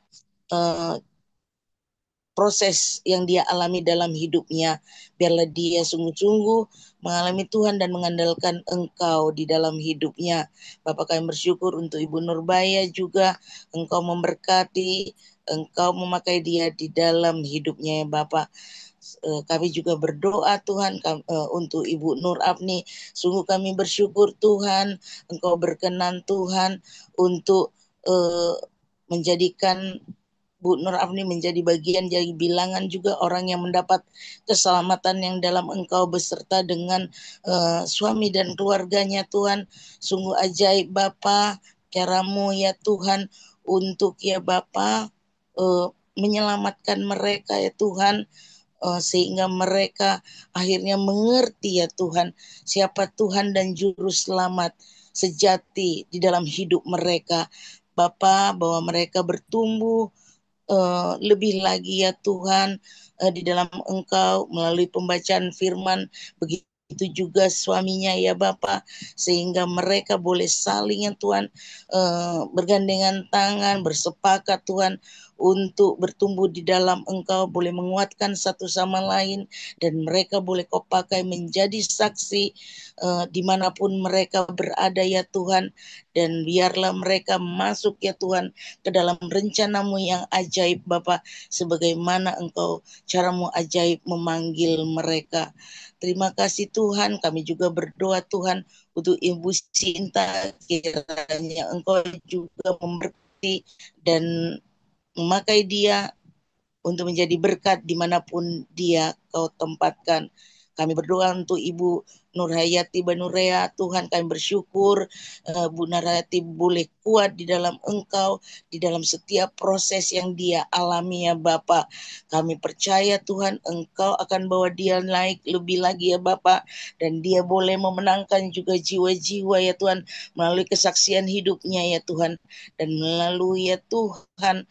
proses yang dia alami dalam hidupnya. Biarlah dia sungguh-sungguh mengalami Tuhan dan mengandalkan Engkau di dalam hidupnya. Bapak, kami bersyukur untuk Ibu Nurbaya juga, Engkau memberkati, Engkau memakai dia di dalam hidupnya ya Bapak. Kami juga berdoa Tuhan untuk Ibu Nur Afni. Sungguh kami bersyukur Tuhan, Engkau berkenan Tuhan untuk menjadikan Bu Nur Afni menjadi bagian dari bilangan juga orang yang mendapat keselamatan yang dalam Engkau, beserta dengan suami dan keluarganya Tuhan. Sungguh ajaib Bapa cara-Mu ya Tuhan, untuk ya Bapa menyelamatkan mereka ya Tuhan, sehingga mereka akhirnya mengerti ya Tuhan siapa Tuhan dan juru selamat sejati di dalam hidup mereka Bapa, bahwa mereka bertumbuh lebih lagi ya Tuhan di dalam Engkau melalui pembacaan firman, begitu juga suaminya ya Bapa, sehingga mereka boleh saling ya Tuhan bergandengan tangan, bersepakat Tuhan untuk bertumbuh di dalam Engkau, boleh menguatkan satu sama lain, dan mereka boleh Kau pakai menjadi saksi dimanapun mereka berada ya Tuhan, dan biarlah mereka masuk ya Tuhan ke dalam rencana-Mu yang ajaib Bapa, sebagaimana Engkau caramu ajaib memanggil mereka. Terima kasih Tuhan, kami juga berdoa Tuhan untuk Ibu Sinta, kiranya Engkau juga memberkati dan memakai dia untuk menjadi berkat dimanapun dia Kau tempatkan. Kami berdoa untuk Ibu Nurhayati Banurea, Tuhan kami bersyukur Bu Nurhayati boleh kuat di dalam Engkau, di dalam setiap proses yang dia alami ya Bapa. Kami percaya Tuhan Engkau akan bawa dia naik lebih lagi ya Bapa, dan dia boleh memenangkan juga jiwa-jiwa ya Tuhan melalui kesaksian hidupnya ya Tuhan, dan melalui ya Tuhan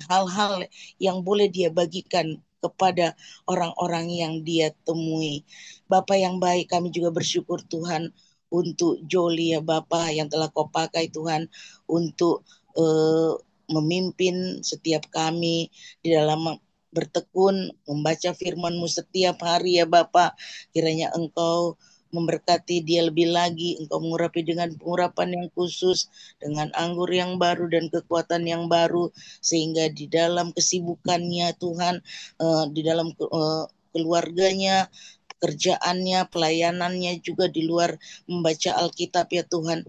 hal-hal yang boleh dia bagikan kepada orang-orang yang dia temui. Bapa yang baik, kami juga bersyukur Tuhan untuk Joli ya Bapa yang telah Kau pakai Tuhan untuk memimpin setiap kami di dalam bertekun membaca firman-Mu setiap hari ya Bapa. Kiranya Engkau memberkati dia lebih lagi, Engkau mengurapi dengan pengurapan yang khusus, dengan anggur yang baru dan kekuatan yang baru, sehingga di dalam kesibukannya Tuhan, di dalam keluarganya, pekerjaannya, pelayanannya, juga di luar membaca Alkitab ya Tuhan,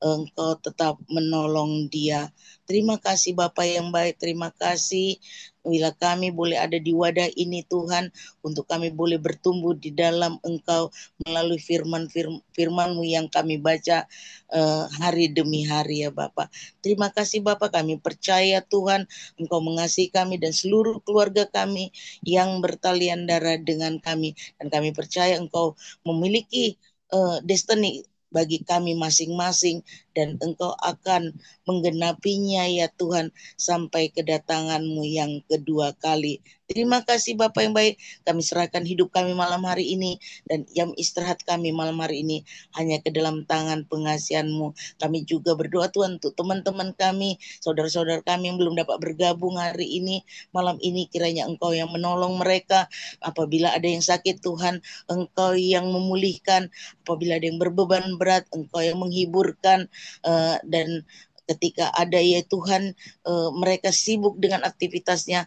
Engkau tetap menolong dia. Terima kasih Bapa yang baik, terima kasih bila kami boleh ada di wadah ini Tuhan, untuk kami boleh bertumbuh di dalam Engkau melalui firman-Mu yang kami baca hari demi hari ya Bapa. Terima kasih Bapa, kami percaya Tuhan Engkau mengasihi kami dan seluruh keluarga kami yang bertalian darah dengan kami, dan kami percaya Engkau memiliki destiny bagi kami masing-masing, dan Engkau akan menggenapinya ya Tuhan sampai kedatangan-Mu yang kedua kali. Terima kasih Bapa yang baik, kami serahkan hidup kami malam hari ini dan jam istirahat kami malam hari ini hanya ke dalam tangan pengasihan-Mu. Kami juga berdoa Tuhan untuk teman-teman kami, saudara-saudara kami yang belum dapat bergabung hari ini, malam ini, kiranya Engkau yang menolong mereka. Apabila ada yang sakit Tuhan, Engkau yang memulihkan. Apabila ada yang berbeban berat, Engkau yang menghiburkan, dan ketika ada ya Tuhan mereka sibuk dengan aktivitasnya,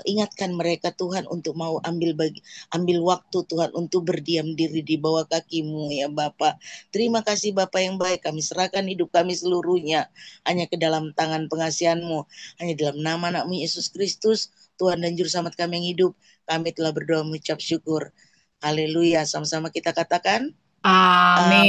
ingatkan mereka Tuhan untuk mau ambil waktu Tuhan untuk berdiam diri di bawah kaki-Mu ya Bapa. Terima kasih Bapa yang baik, kami serahkan hidup kami seluruhnya hanya ke dalam tangan pengasihan-Mu, hanya dalam nama anak-Mu Yesus Kristus, Tuhan dan Juru Selamat kami yang hidup, kami telah berdoa mengucap syukur. Haleluya, sama-sama kita katakan Amin.